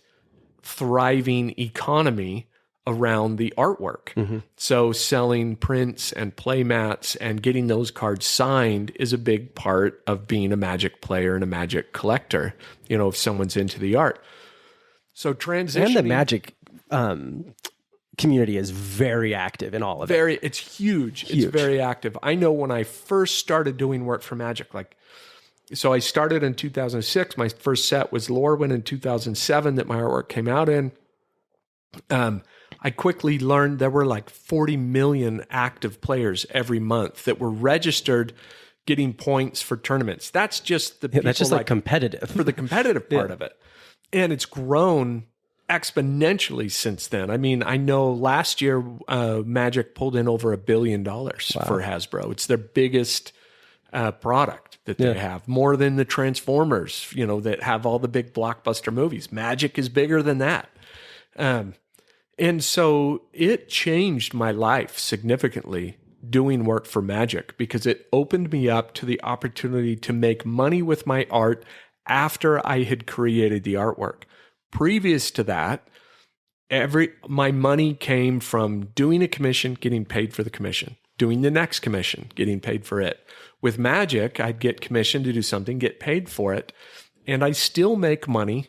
B: thriving economy around the artwork. So selling prints and play mats and getting those cards signed is a big part of being a Magic player and a Magic collector, if someone's into the art. So transitioning...
A: And the Magic community is very active in all of it.
B: It's huge. It's very active. I know when I first started doing work for Magic, so I started in 2006. My first set was Lorwyn in 2007 that my artwork came out in. I quickly learned there were like 40 million active players every month that were registered getting points for tournaments. That's just the people
A: that's just like competitive.
B: For the competitive part of it. And it's grown exponentially since then. I mean, I know last year Magic pulled in over $1 billion for Hasbro. It's their biggest product that they have, more than the Transformers, that have all the big blockbuster movies. Magic is bigger than that. And so it changed my life significantly doing work for Magic because it opened me up to the opportunity to make money with my art after I had created the artwork. Previous to that, my money came from doing a commission, getting paid for the commission, doing the next commission, getting paid for it. With Magic, I'd get commissioned to do something, get paid for it, and I still make money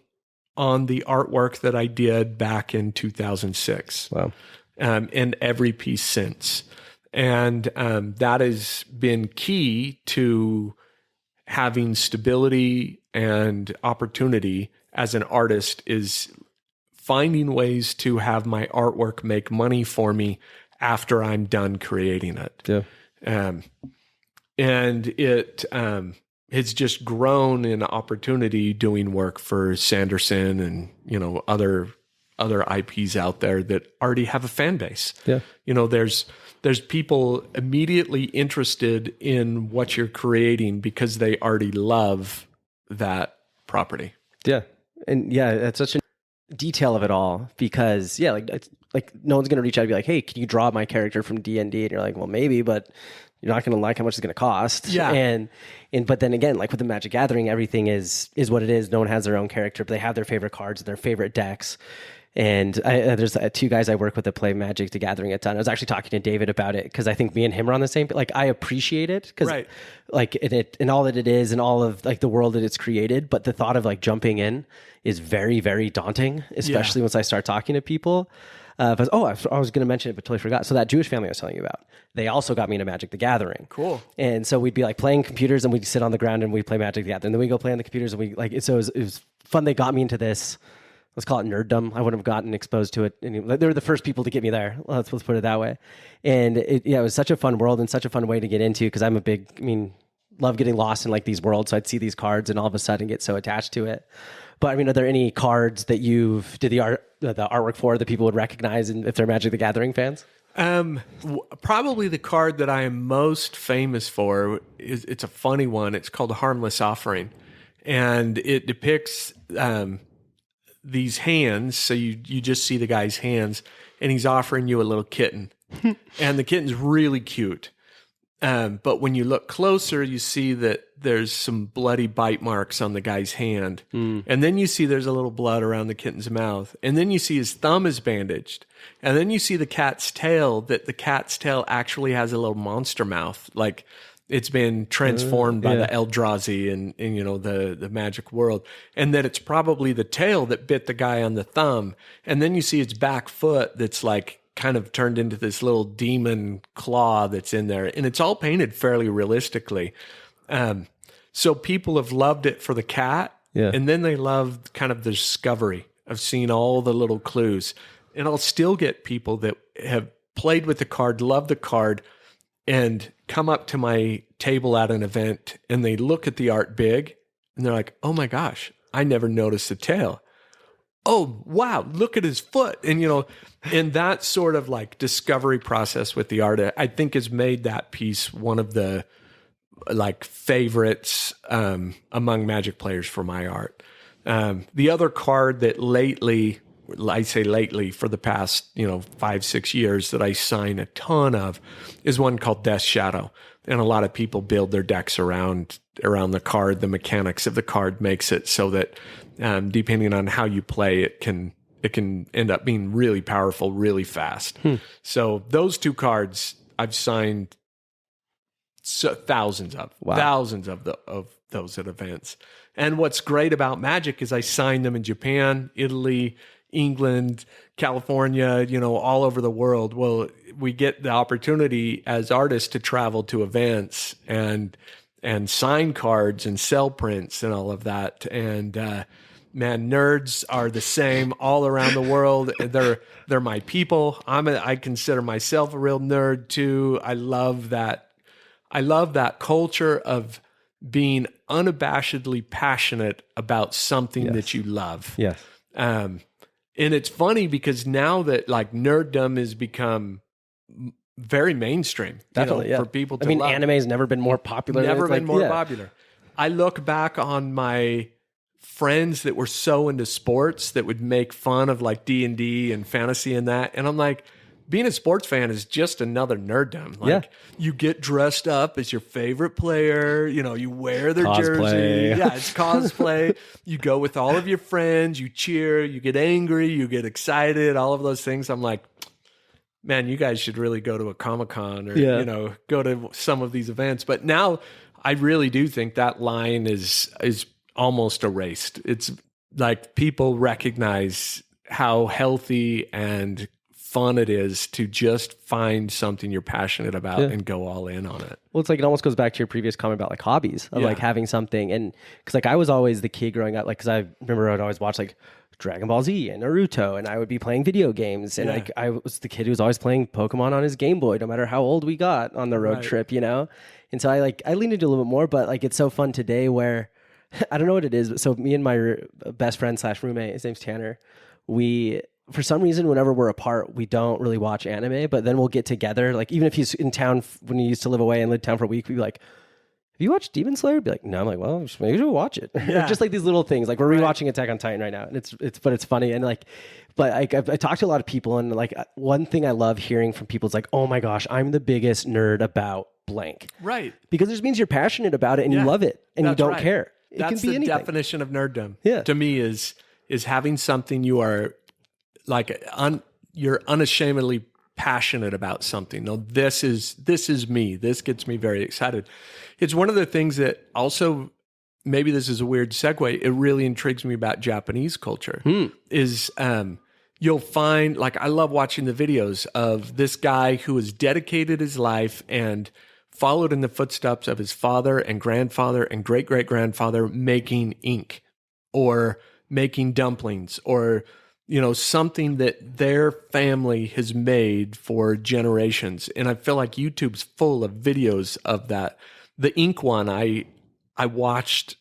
B: on the artwork that I did back in 2006.
A: Wow.
B: And every piece since. And that has been key to having stability and opportunity as an artist, is finding ways to have my artwork make money for me after I'm done creating it.
A: Yeah.
B: And it has just grown in opportunity doing work for Sanderson and, other IPs out there that already have a fan base.
A: Yeah.
B: There's people immediately interested in what you're creating because they already love that property.
A: Yeah. And yeah, that's such a detail of it all, because it's like no one's going to reach out and be like, hey, can you draw my character from D&D? And you're like, well, maybe, but you're not going to like how much it's going to cost.
B: Yeah.
A: And but then again, like with the Magic Gathering, everything is what it is. No one has their own character, but they have their favorite cards, their favorite decks. And there's two guys I work with that play Magic the Gathering a ton. I was actually talking to David about it because I think me and him are on the same. Like, I appreciate it because,
B: right,
A: like it and all that it is, and all of like the world that it's created. But the thought of like jumping in is very, very daunting, especially once I start talking to people. But I was going to mention it, but totally forgot. So that Jewish family I was telling you about, they also got me into Magic the Gathering.
B: Cool.
A: And so we'd be like playing computers, and we'd sit on the ground and we'd play Magic the Gathering. And then we go play on the computers, and it was fun. They got me into this. Let's call it nerddom. I wouldn't have gotten exposed to it. And they were the first people to get me there. Let's put it that way. And it was such a fun world and such a fun way to get into, because I'm love getting lost in like these worlds. So I'd see these cards and all of a sudden get so attached to it. But are there any cards that you've did the artwork for that people would recognize, and if they're Magic the Gathering fans?
B: Probably the card that I am most famous for it's a funny one. It's called a Harmless Offering, and it depicts these hands. So you just see the guy's hands, and he's offering you a little kitten, and the kitten's really cute. But when you look closer, you see that there's some bloody bite marks on the guy's hand. And then you see there's a little blood around the kitten's mouth. And then you see his thumb is bandaged. And then you see the cat's tail, that the cat's tail actually has a little monster mouth. Like it's been transformed by the Eldrazi and the magic world. And that it's probably the tail that bit the guy on the thumb. And then you see its back foot that's like kind of turned into this little demon claw that's in there. And it's all painted fairly realistically. So people have loved it for the cat. Yeah. And then they love kind of the discovery of seeing all the little clues. And I'll still get people that have played with the card, love the card, and come up to my table at an event, and they look at the art big, and they're like, oh my gosh, I never noticed the tail. Oh, wow, look at his foot. And, and that sort of like discovery process with the art, I think has made that piece one of the like favorites among Magic players for my art. The other card that lately, I say lately, for the past 5-6 years that I sign a ton of is one called Death Shadow. And a lot of people build their decks around the card. The mechanics of the card makes it so that depending on how you play, it can end up being really powerful really fast. So those two cards I've signed thousands of those at events. And what's great about Magic is I signed them in Japan, Italy, England, California, all over the world. Well, we get the opportunity as artists to travel to events and sign cards and sell prints and all of that. And man, nerds are the same all around the world. They're my people. I consider myself a real nerd too. I love that culture of being unabashedly passionate about something that you love.
A: Yes.
B: And it's funny because now that like nerddom has become very mainstream,
A: definitely,
B: for people to love.
A: Anime has never been more popular.
B: Popular. I look back on my friends that were so into sports that would make fun of like D&D and fantasy and that. And I'm like, being a sports fan is just another nerddom. Like you get dressed up as your favorite player, you wear their jersey. Yeah, it's cosplay. You go with all of your friends, you cheer, you get angry, you get excited, all of those things. I'm like, man, you guys should really go to a Comic-Con or, go to some of these events. But now I really do think that line is almost erased. like people recognize how healthy and fun it is to just find something you're passionate about and go all in on it.
A: Well, it's like, it almost goes back to your previous comment about like hobbies of like having something. And cause like I was always the kid growing up, like, cause I remember I'd always watch like Dragon Ball Z and Naruto, and I would be playing video games. And like, I was the kid who was always playing Pokemon on his Game Boy, no matter how old we got on the road trip, you know? And so I leaned into a little bit more, but like, it's so fun today where I don't know what it is. But so me and my best friend / roommate, his name's Tanner, we, for some reason, whenever we're apart, we don't really watch anime, but then we'll get together. Like, even if he's in town when he used to live away and lived in town for a week, we'd be like, have you watched Demon Slayer? I'd be like, no. I'm like, well, maybe we'll watch it. Just like these little things. Like, we're rewatching Attack on Titan right now, and it's funny. And like, but I talked to a lot of people, and like, one thing I love hearing from people is like, oh my gosh, I'm the biggest nerd about blank.
B: Right.
A: Because it just means you're passionate about it and you love it and you don't care. It
B: That's
A: can be anything.
B: The definition of nerddom.
A: Yeah.
B: To me is having something you are like you're unashamedly passionate about something. No, this is me. This gets me very excited. It's one of the things that also, maybe this is a weird segue, it really intrigues me about Japanese culture is you'll find, like, I love watching the videos of this guy who has dedicated his life and followed in the footsteps of his father and grandfather and great-great-grandfather making ink or making dumplings or, you know, something that their family has made for generations. And I feel like YouTube's full of videos of that. The ink one, I watched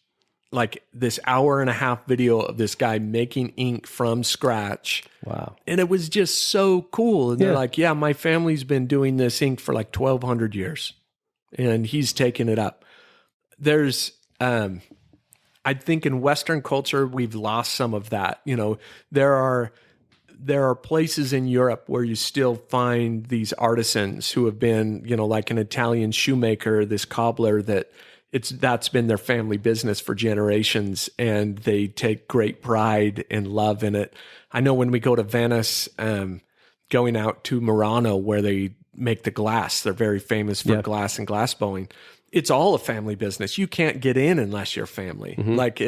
B: like this 1.5-hour video of this guy making ink from scratch.
A: Wow. And
B: And it was just so cool. And they're like, yeah, my family's been doing this ink for like 1,200 years. And he's taken it up. There's, I think in Western culture, we've lost some of that. You know, there are places in Europe where you still find these artisans who have been, you know, like an Italian shoemaker, this cobbler that's been their family business for generations, and they take great pride and love in it. I know when we go to Venice, going out to Murano where they make the glass, they're very famous for glass and glass blowing. It's all a family business. You can't get in unless you're family. Like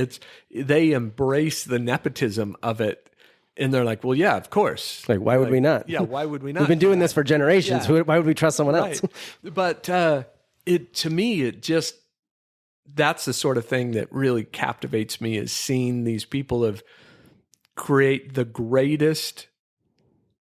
B: they embrace the nepotism of it. And they're like, well, yeah, of course.
A: Like, why would we not?
B: Yeah, why would we not?
A: We've been doing this for generations.
B: Yeah.
A: Why would we trust someone else?
B: But to me, that's the sort of thing that really captivates me, is seeing these people create the greatest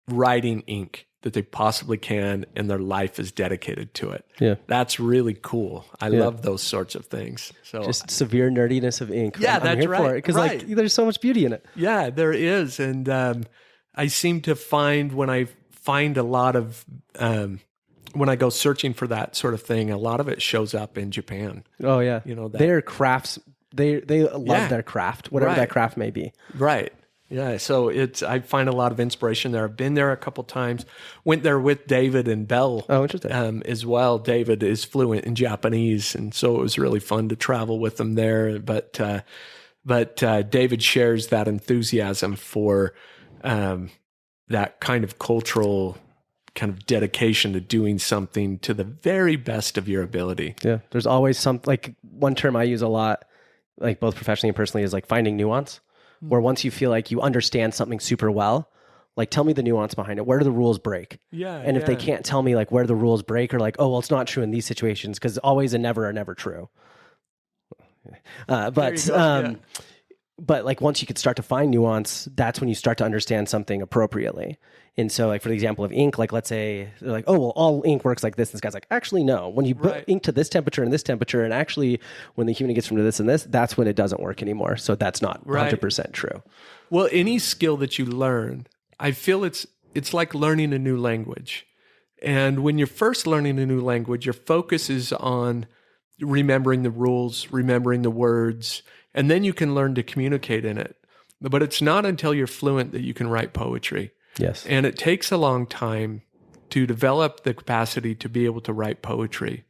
B: writing ink that they possibly can, and their life is dedicated to it. Yeah. That's really cool. I love those sorts of things. So
A: just severe nerdiness of ink.
B: Yeah, that's right.
A: Because like, there's so much beauty in it.
B: Yeah, there is. And I seem to find when I find a lot of, when I go searching for that sort of thing, a lot of it shows up in Japan.
A: Oh yeah.
B: You know,
A: their crafts, they love their craft, whatever that craft may be.
B: Right. Yeah, so I find a lot of inspiration there. I've been there a couple times. Went there with David and Belle.
A: Oh, interesting.
B: As well. David is fluent in Japanese, and so it was really fun to travel with them there. But David shares that enthusiasm for that kind of cultural kind of dedication to doing something to the very best of your ability.
A: Yeah, there's always like one term I use a lot, like both professionally and personally, is like finding nuance. Where once you feel like you understand something super well, like tell me the nuance behind it. Where do the rules break?
B: Yeah.
A: And if they can't tell me like where the rules break, or like, oh, well, it's not true in these situations, because always and never are never true. But like once you could start to find nuance, that's when you start to understand something appropriately. And so like for the example of ink, like let's say they're like, oh, well, all ink works like this. This guy's like, actually, no. When you put ink to this temperature and this temperature, and actually when the human gets from this and this, that's when it doesn't work anymore. So that's not 100% true.
B: Well, any skill that you learn, I feel it's like learning a new language. And when you're first learning a new language, your focus is on remembering the rules, remembering the words, and then you can learn to communicate in it. But it's not until you're fluent that you can write poetry.
A: Yes.
B: And it takes a long time to develop the capacity to be able to write poetry.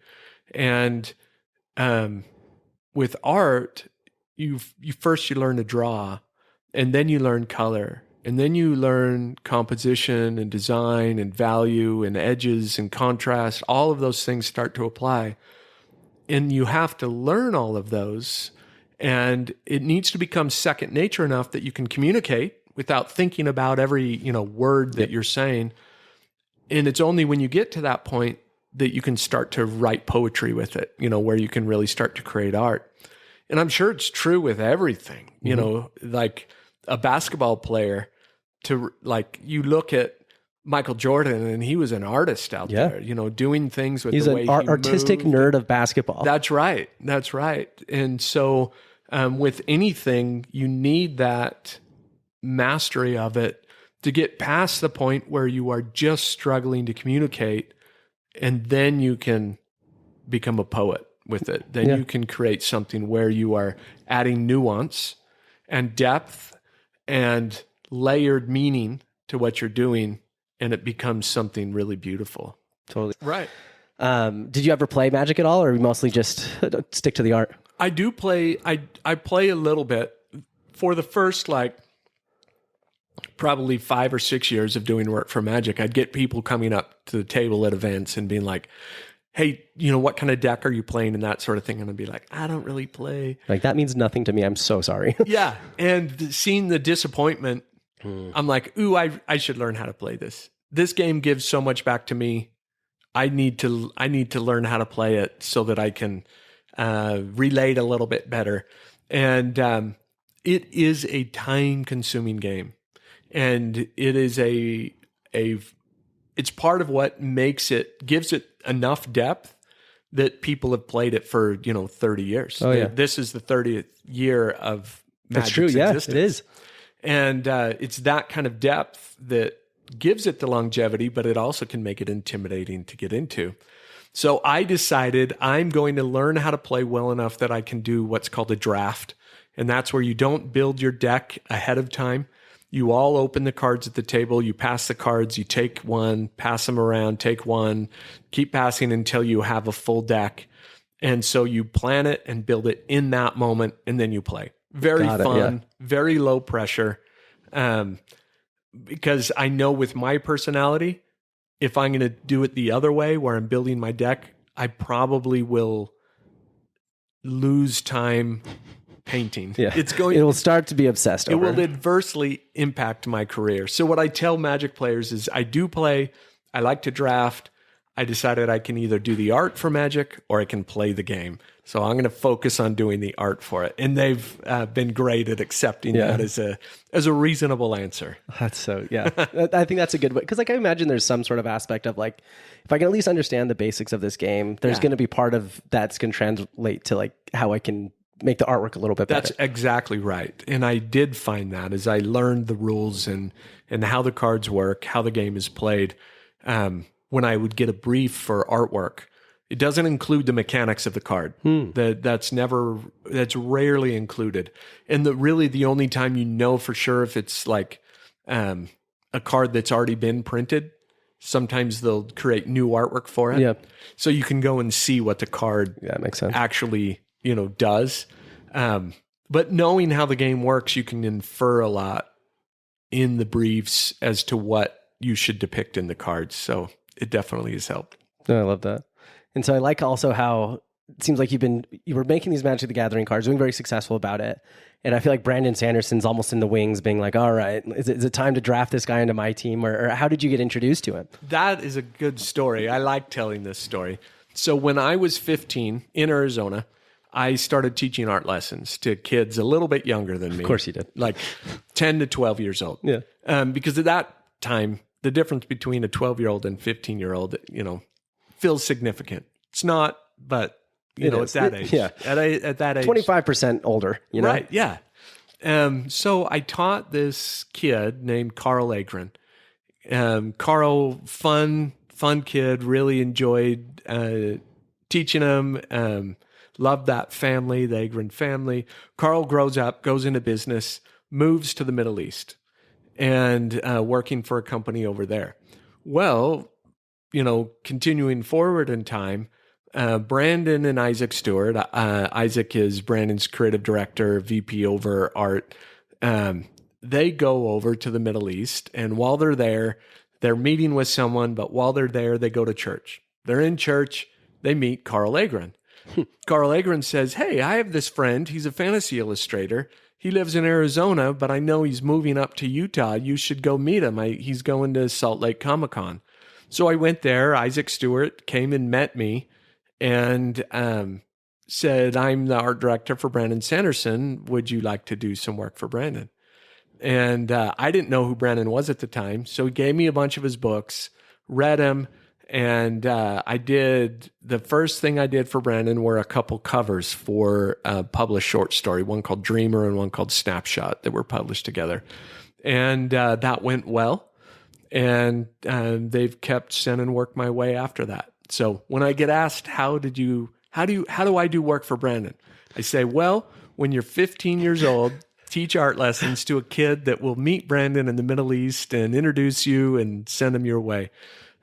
B: And with art, you first learn to draw, and then you learn color, and then you learn composition and design and value and edges and contrast. All of those things start to apply. And you have to learn all of those. And it needs to become second nature enough that you can communicate without thinking about every, word that you're saying. And it's only when you get to that point that you can start to write poetry with it, where you can really start to create art. And I'm sure it's true with everything, like a basketball player you look at Michael Jordan, and he was an artist out there, doing things with the way he moved. He's an artistic
A: nerd of basketball.
B: That's right. That's right. And so with anything, you need that mastery of it to get past the point where you are just struggling to communicate, and then you can become a poet with it. Then you can create something where you are adding nuance and depth and layered meaning to what you're doing, and it becomes something really beautiful.
A: Totally.
B: Right.
A: Did you ever play Magic at all, or mostly just stick to the art?
B: I do play. I play a little bit. For the first, probably 5 or 6 years of doing work for Magic, I'd get people coming up to the table at events and being like, hey, what kind of deck are you playing, and that sort of thing. And I'd be like, I don't really play.
A: That means nothing to me. I'm so sorry.
B: Yeah. And seeing the disappointment, I'm like, ooh, I should learn how to play this. This game gives so much back to me. I need to learn how to play it so that I can relate a little bit better. And it is a time-consuming game, and it is it's part of what gives it enough depth that people have played it for 30 years.
A: Oh yeah,
B: this is the 30th year of Magic's
A: That's true. Yeah,
B: existence.
A: it is.
B: And it's that kind of depth that gives it the longevity, but it also can make it intimidating to get into. So I decided I'm going to learn how to play well enough that I can do what's called a draft. And that's where you don't build your deck ahead of time. You all open the cards at the table, you pass the cards, you take one, pass them around, take one, keep passing until you have a full deck. And so you plan it and build it in that moment, and then you play. Very fun, very low pressure. Because I know with my personality, if I'm going to do it the other way, where I'm building my deck, I probably will lose time painting.
A: Yeah. It will start to be obsessed over.
B: It will adversely impact my career. So what I tell Magic players is I do play, I like to draft. I decided I can either do the art for Magic or I can play the game. So I'm going to focus on doing the art for it. And they've been great at accepting that as a reasonable answer.
A: That's so, I think that's a good way. Because I imagine there's some sort of aspect of if I can at least understand the basics of this game, there's going to be part of that's going to translate to how I can make the artwork a little bit better.
B: That's exactly right. And I did find that as I learned the rules and how the cards work, how the game is played. When I would get a brief for artwork, it doesn't include the mechanics of the card. That's rarely included. And really the only time you know for sure if it's a card that's already been printed, sometimes they'll create new artwork for it.
A: Yep.
B: So you can go and see what the card
A: makes sense.
B: actually does. But knowing how the game works, you can infer a lot in the briefs as to what you should depict in the cards. So it definitely has helped.
A: I love that. And so I like also how it seems like you were making these Magic the Gathering cards, doing very successful about it. And I feel like Brandon Sanderson's almost in the wings being like, all right, is it time to draft this guy into my team? Or how did you get introduced to him?
B: That is a good story. I like telling this story. So when I was 15 in Arizona, I started teaching art lessons to kids a little bit younger than me.
A: Of course you did.
B: 10 to 12 years old.
A: Yeah.
B: Because at that time, the difference between a 12-year-old and 15-year-old, feels significant. It's not, but it's that age.
A: Yeah.
B: At that age.
A: 25% older,
B: Right, yeah. So I taught this kid named Carl Agren. Carl, fun kid, really enjoyed teaching him. Loved that family, the Agren family. Carl grows up, goes into business, moves to the Middle East, and working for a company over there. Well, continuing forward in time, Brandon and Isaac Stewart, Isaac is Brandon's creative director, VP over art. They go over to the Middle East, and while they're there, they're meeting with someone, but while they're there, they go to church. They're in church, they meet Carl Agren. Carl Agren says, hey, I have this friend. He's a fantasy illustrator. He lives in Arizona, but I know he's moving up to Utah. You should go meet him. He's going to Salt Lake Comic-Con. So I went there. Isaac Stewart came and met me and said, I'm the art director for Brandon Sanderson. Would you like to do some work for Brandon? And I didn't know who Brandon was at the time. So he gave me a bunch of his books, read them. And the first thing I did for Brandon were a couple covers for a published short story, one called Dreamer and one called Snapshot, that were published together. And that went well. And they've kept sending work my way after that. So when I get asked, how do I do work for Brandon? I say, well, when you're 15 years old, teach art lessons to a kid that will meet Brandon in the Middle East and introduce you and send him your way.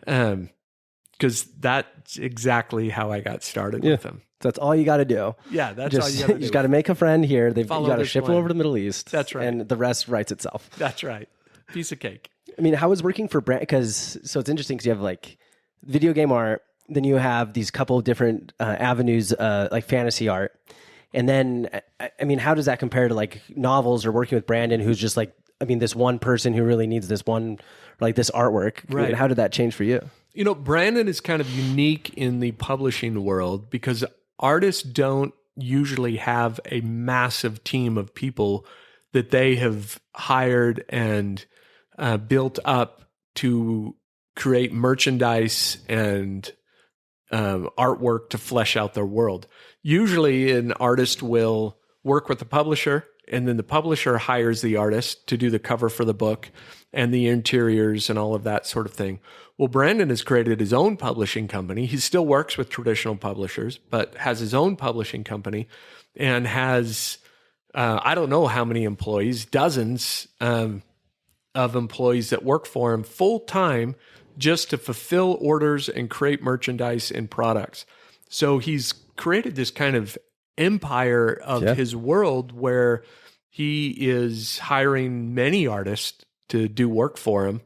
B: Because that's exactly how I got started with them.
A: That's all you got to do.
B: Yeah, that's all you got to do.
A: You just got to make a friend here. You got to ship them over to the Middle East.
B: That's right.
A: And the rest writes itself.
B: That's right. Piece of cake.
A: I mean, how is working for Brandon? So it's interesting because you have like video game art, then you have these couple of different avenues, like fantasy art. And then, I mean, how does that compare to like novels or working with Brandon, who's just like, I mean, this one person who really needs this one, like this artwork. Right. I mean, how did that change for you?
B: You know, Brandon is kind of unique in the publishing world because artists don't usually have a massive team of people that they have hired and built up to create merchandise and artwork to flesh out their world. Usually an artist will work with the publisher, and then the publisher hires the artist to do the cover for the book and the interiors and all of that sort of thing. Well, Brandon has created his own publishing company. He still works with traditional publishers, but has his own publishing company and has, I don't know how many employees, dozens of employees that work for him full time just to fulfill orders and create merchandise and products. So he's created this kind of empire of his world where he is hiring many artists to do work for him.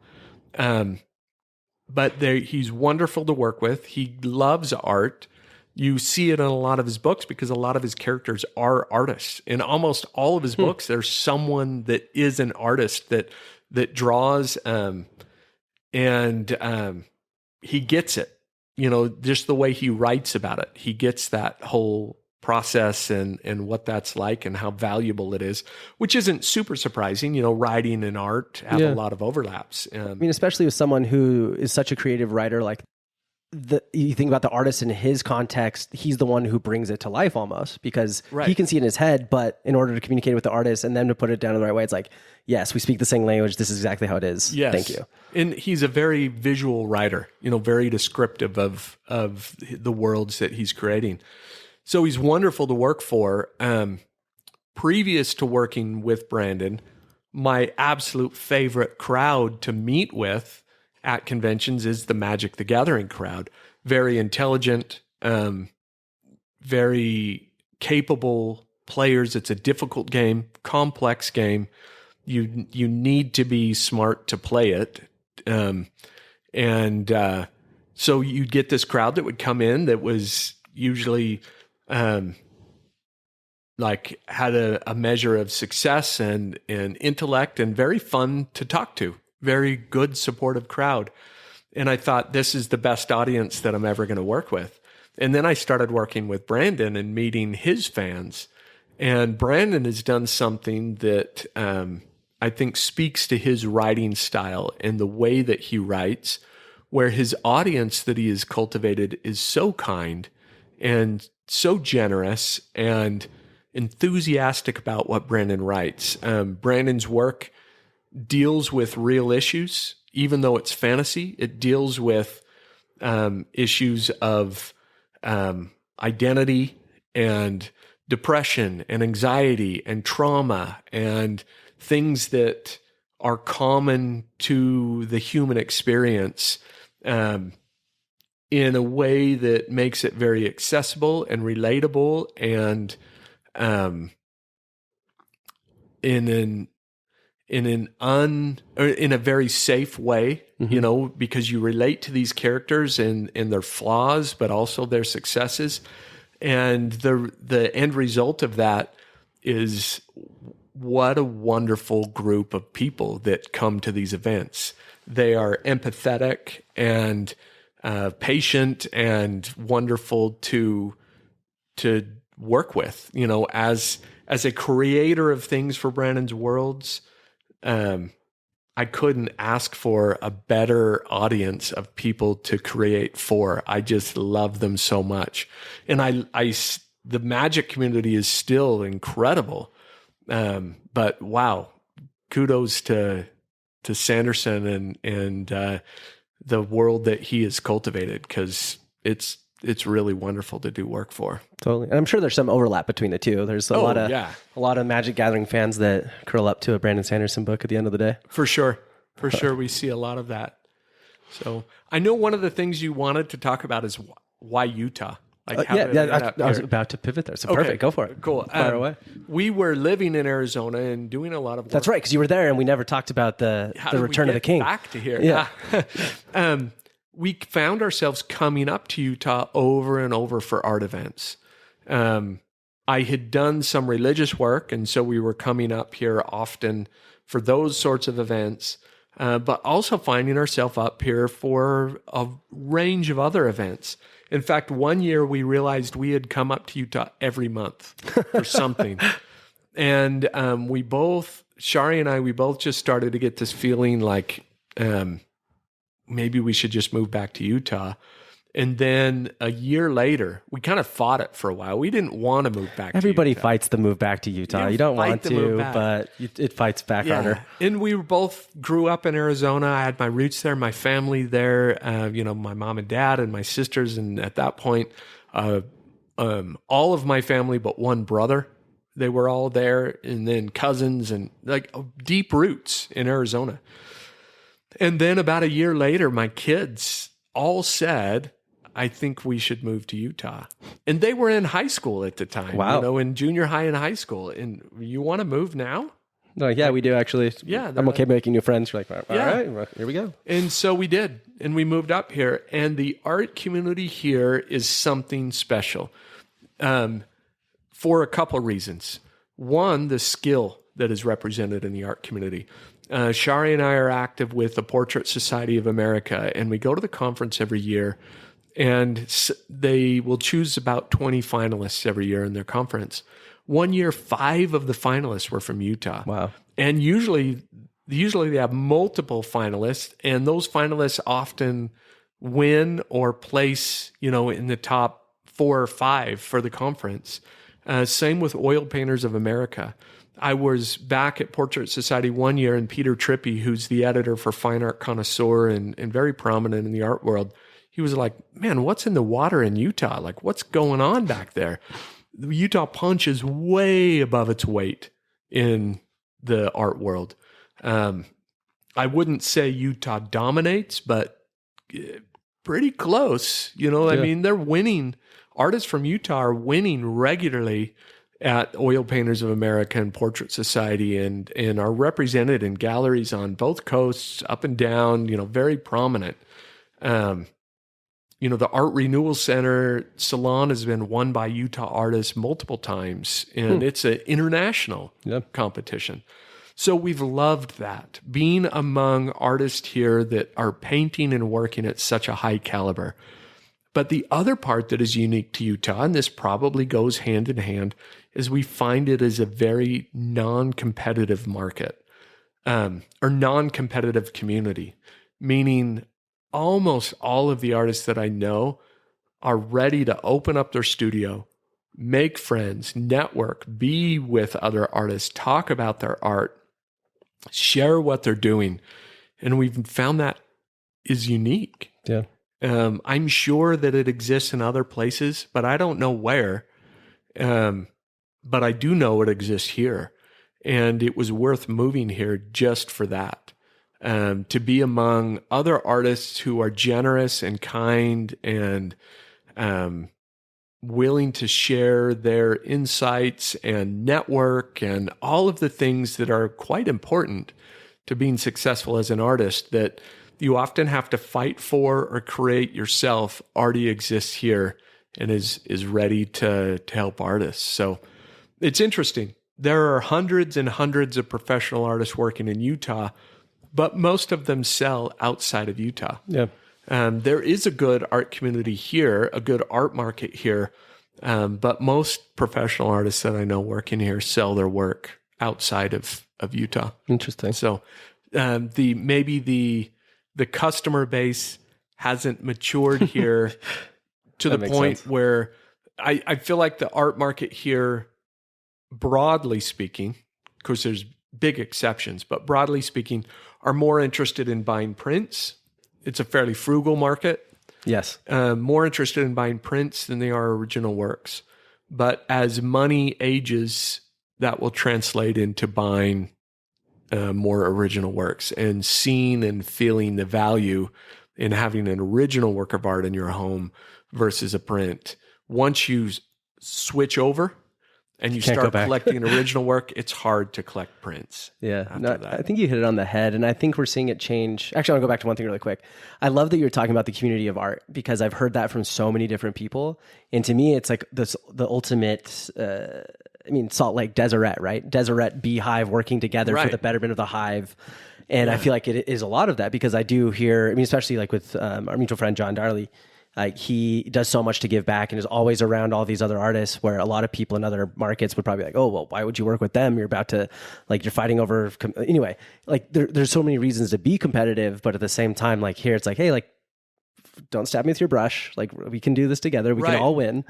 B: But he's wonderful to work with. He loves art. You see it in a lot of his books because a lot of his characters are artists. In almost all of his books, there's someone that is an artist that draws, and he gets it. You know, just the way he writes about it. He gets that whole process and what that's like and how valuable it is, which isn't super surprising. You know, writing and art have a lot of overlaps.
A: I mean, especially with someone who is such a creative writer, like you think about the artist in his context, he's the one who brings it to life almost because he can see it in his head, but in order to communicate with the artist and then to put it down in the right way, it's like, yes, we speak the same language. This is exactly how it is.
B: Yes.
A: Thank you.
B: And he's a very visual writer, you know, very descriptive of the worlds that he's creating. So he's wonderful to work for. Previous to working with Brandon, my absolute favorite crowd to meet with at conventions is the Magic the Gathering crowd. Very intelligent, very capable players. It's a difficult game, complex game. You need to be smart to play it. So you'd get this crowd that would come in that was usually like had a measure of success and intellect and very fun to talk to. Very good, supportive crowd. And I thought, this is the best audience that I'm ever going to work with. And then I started working with Brandon and meeting his fans. And Brandon has done something that I think speaks to his writing style and the way that he writes, where his audience that he has cultivated is so kind and so generous and enthusiastic about what Brandon writes. Brandon's work deals with real issues, even though it's fantasy. It deals with issues of identity and depression and anxiety and trauma and things that are common to the human experience in a way that makes it very accessible and relatable and in a very safe way, you know, because you relate to these characters and their flaws, but also their successes. And the end result of that is what a wonderful group of people that come to these events. They are empathetic and patient and wonderful to work with. You know, as a creator of things for Brandon's Worlds, I couldn't ask for a better audience of people to create for. I just love them so much. And the magic community is still incredible. But wow, kudos to Sanderson and the world that he has cultivated, because it's really wonderful to do work for.
A: Totally. And I'm sure there's some overlap between the two. There's a lot of Magic Gathering fans that curl up to a Brandon Sanderson book at the end of the day.
B: For sure. For sure. We see a lot of that. So I know one of the things you wanted to talk about is why Utah. Like
A: I was about to pivot there. So perfect. Go for it.
B: Cool.
A: Fire away.
B: We were living in Arizona and doing a lot of work.
A: That's right, because you were there and we never talked about the Return of the King.
B: Back to here.
A: Yeah.
B: We found ourselves coming up to Utah over and over for art events. I had done some religious work, and so we were coming up here often for those sorts of events, but also finding ourselves up here for a range of other events. In fact, one year we realized we had come up to Utah every month for something. And Shari and I, we both just started to get this feeling like maybe we should just move back to Utah. And then a year later, we kind of fought it for a while. We didn't want to move back
A: Everybody
B: to Utah.
A: fights the move back to Utah. You don't want to, but it fights back harder.
B: And we both grew up in Arizona. I had my roots there, my family there, my mom and dad and my sisters. And at that point, all of my family but one brother, they were all there. And then cousins and like deep roots in Arizona. And then about a year later, my kids all said, I think we should move to Utah. And they were in high school at the time.
A: Wow.
B: In junior high and high school. And you want to move now?
A: No, yeah, we do actually.
B: Yeah.
A: I'm okay making new friends. You're like, all right, here we go.
B: And so we did. And we moved up here. And the art community here is something special for a couple of reasons. One, the skill that is represented in the art community. Shari and I are active with the Portrait Society of America, and we go to the conference every year, and they will choose about 20 finalists every year in their conference. One year, 5 of the finalists were from Utah.
A: Wow.
B: And usually they have multiple finalists, and those finalists often win or place, in the top 4 or 5 for the conference. Same with Oil Painters of America. I was back at Portrait Society one year, and Peter Trippy, who's the editor for Fine Art Connoisseur and very prominent in the art world, he was like, man, what's in the water in Utah? Like, what's going on back there? The Utah punch is way above its weight in the art world. I wouldn't say Utah dominates, but pretty close. I mean, they're winning. Artists from Utah are winning regularly at Oil Painters of America and Portrait Society and are represented in galleries on both coasts, up and down, very prominent. The Art Renewal Center Salon has been won by Utah artists multiple times, and it's an international competition. So we've loved that, being among artists here that are painting and working at such a high caliber. But the other part that is unique to Utah, and this probably goes hand in hand, is we find it as a very non-competitive market, or non-competitive community, meaning almost all of the artists that I know are ready to open up their studio, make friends, network, be with other artists, talk about their art, share what they're doing. And we've found that is unique.
A: Yeah.
B: I'm sure that it exists in other places, but I don't know where. But I do know it exists here. And it was worth moving here just for that. To be among other artists who are generous and kind and willing to share their insights and network and all of the things that are quite important to being successful as an artist that you often have to fight for or create yourself already exists here. and is ready to help artists. So it's interesting. There are hundreds and hundreds of professional artists working in Utah, but most of them sell outside of Utah.
A: Yeah.
B: There is a good art community here, a good art market here, but most professional artists that I know working here sell their work outside of Utah.
A: Interesting.
B: So the customer base hasn't matured here to the point where I feel like the art market here, broadly speaking, of course there's big exceptions, but broadly speaking, are more interested in buying prints. It's a fairly frugal market.
A: Yes.
B: More interested in buying prints than they are original works. But as money ages, that will translate into buying more original works and seeing and feeling the value in having an original work of art in your home versus a print. Once you switch over and you start collecting original work, it's hard to collect prints.
A: Yeah, no, I think you hit it on the head, and I think we're seeing it change. Actually, I want to go back to one thing really quick. I love that you're talking about the community of art, because I've heard that from so many different people, and to me, it's like the ultimate. Salt Lake Deseret, right? Deseret beehive working together for the betterment of the hive. And I feel like it is a lot of that, because I do hear, especially like with our mutual friend, John Darley, he does so much to give back and is always around all these other artists, where a lot of people in other markets would probably be like, oh, well, why would you work with them? You're about to, like, you're fighting over, anyway, like there's so many reasons to be competitive, but at the same time, like here, it's like, hey, like, don't stab me with your brush. Like, we can do this together. We can all win.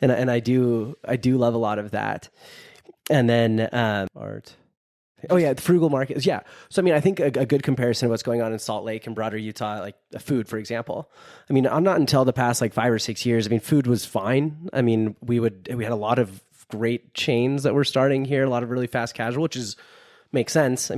A: And I do love a lot of that. And then art. Oh yeah, the frugal market. Yeah. So I think a good comparison of what's going on in Salt Lake and broader Utah, like food, for example. I'm not until the past like 5 or 6 years. Food was fine. We had a lot of great chains that were starting here, a lot of really fast casual, which makes sense.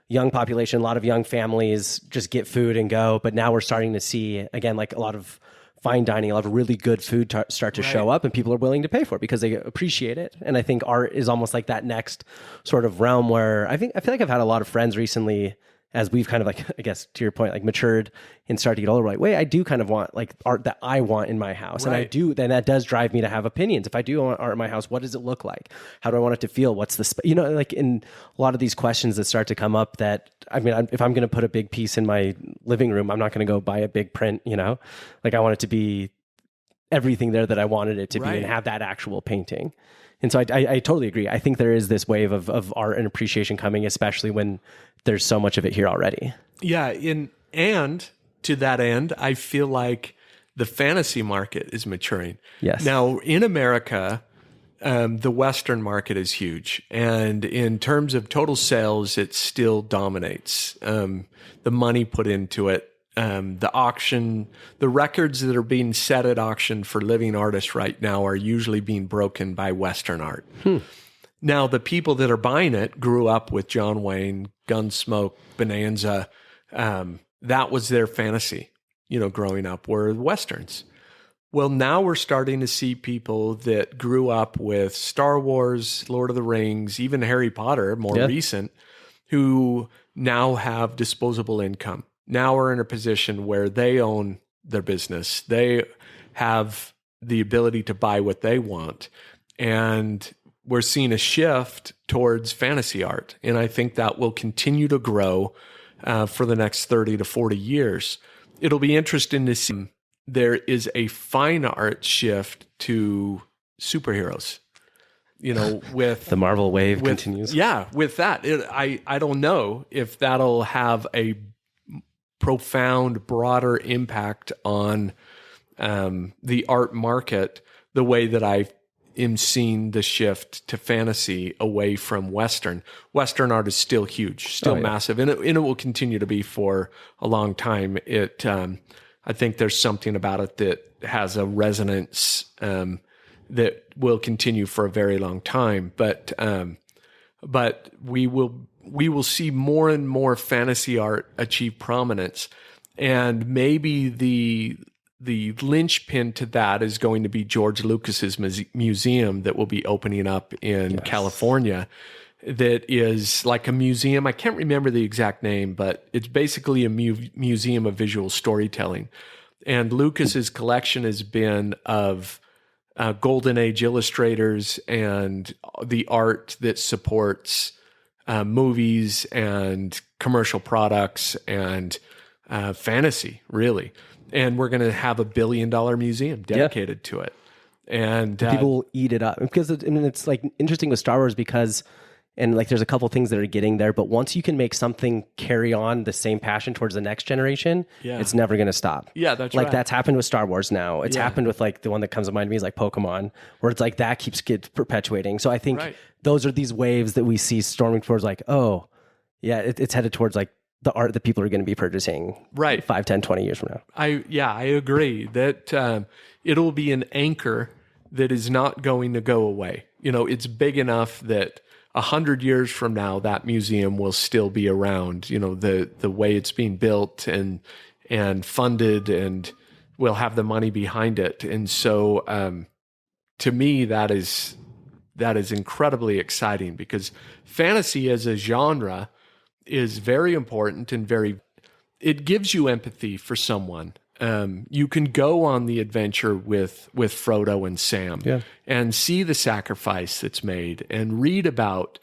A: Young population, a lot of young families just get food and go. But now we're starting to see, again, like a lot of fine dining, a lot of really good food start to show up, and people are willing to pay for it because they appreciate it. And I think art is almost like that next sort of realm where I feel like I've had a lot of friends recently, as we've kind of like, I guess to your point, like matured and started to get older, like, wait, I do kind of want like art that I want in my house. And then that does drive me to have opinions. If I do want art in my house, what does it look like? How do I want it to feel? What's the, like in a lot of these questions that start to come up that, if I'm going to put a big piece in my living room, I'm not going to go buy a big print, like I want it to be everything there that I wanted it to be and have that actual painting. And so I totally agree. I think there is this wave of art and appreciation coming, especially when there's so much of it here already. Yeah.
B: And to that end, I feel like the fantasy market is maturing.
A: Yes.
B: Now, in America, the Western market is huge. And in terms of total sales, it still dominates. The money put into it, the auction, the records that are being set at auction for living artists right now are usually being broken by Western art. Now, the people that are buying it grew up with John Wayne, Gunsmoke, Bonanza. That was their fantasy, growing up, were Westerns. Well, now we're starting to see people that grew up with Star Wars, Lord of the Rings, even Harry Potter, more recent, who now have disposable income. Now are in a position where they own their business. They have the ability to buy what they want. And we're seeing a shift towards fantasy art. And I think that will continue to grow for the next 30 to 40 years. It'll be interesting to see. There is a fine art shift to superheroes, with
A: the Marvel wave continues.
B: Yeah, with that, I don't know if that'll have a profound, broader impact on the art market the way that I am seeing the shift to fantasy away from Western. Western art is still huge, still massive, and it will continue to be for a long time. I think there's something about it that has a resonance that will continue for a very long time. But we will see more and more fantasy art achieve prominence, and maybe the linchpin to that is going to be George Lucas's museum that will be opening up in California. That is like a museum. I can't remember the exact name, but it's basically a museum of visual storytelling. And Lucas's collection has been of golden age illustrators and the art that supports movies and commercial products and fantasy, really. And we're going to have $1 billion museum dedicated to it. And
A: people will eat it up because it's like interesting with Star Wars because, and like there's a couple things that are getting there, but once you can make something carry on the same passion towards the next generation, it's never going to stop.
B: Yeah, that's
A: like
B: right.
A: That's happened with Star Wars now. It's happened with like the one that comes to mind to me is like Pokemon, where it's like that keeps perpetuating. So I think those are these waves that we see storming towards like, oh, yeah, it's headed towards like the art that people are going to be purchasing 5, 10, 20 years from now.
B: I agree that it'll be an anchor that is not going to go away. It's big enough that 100 years from now, that museum will still be around. The way it's being built and funded, and we'll have the money behind it. And so, to me, that is incredibly exciting because fantasy as a genre is very important and it gives you empathy for someone. You can go on the adventure with Frodo and Sam and see the sacrifice that's made and read about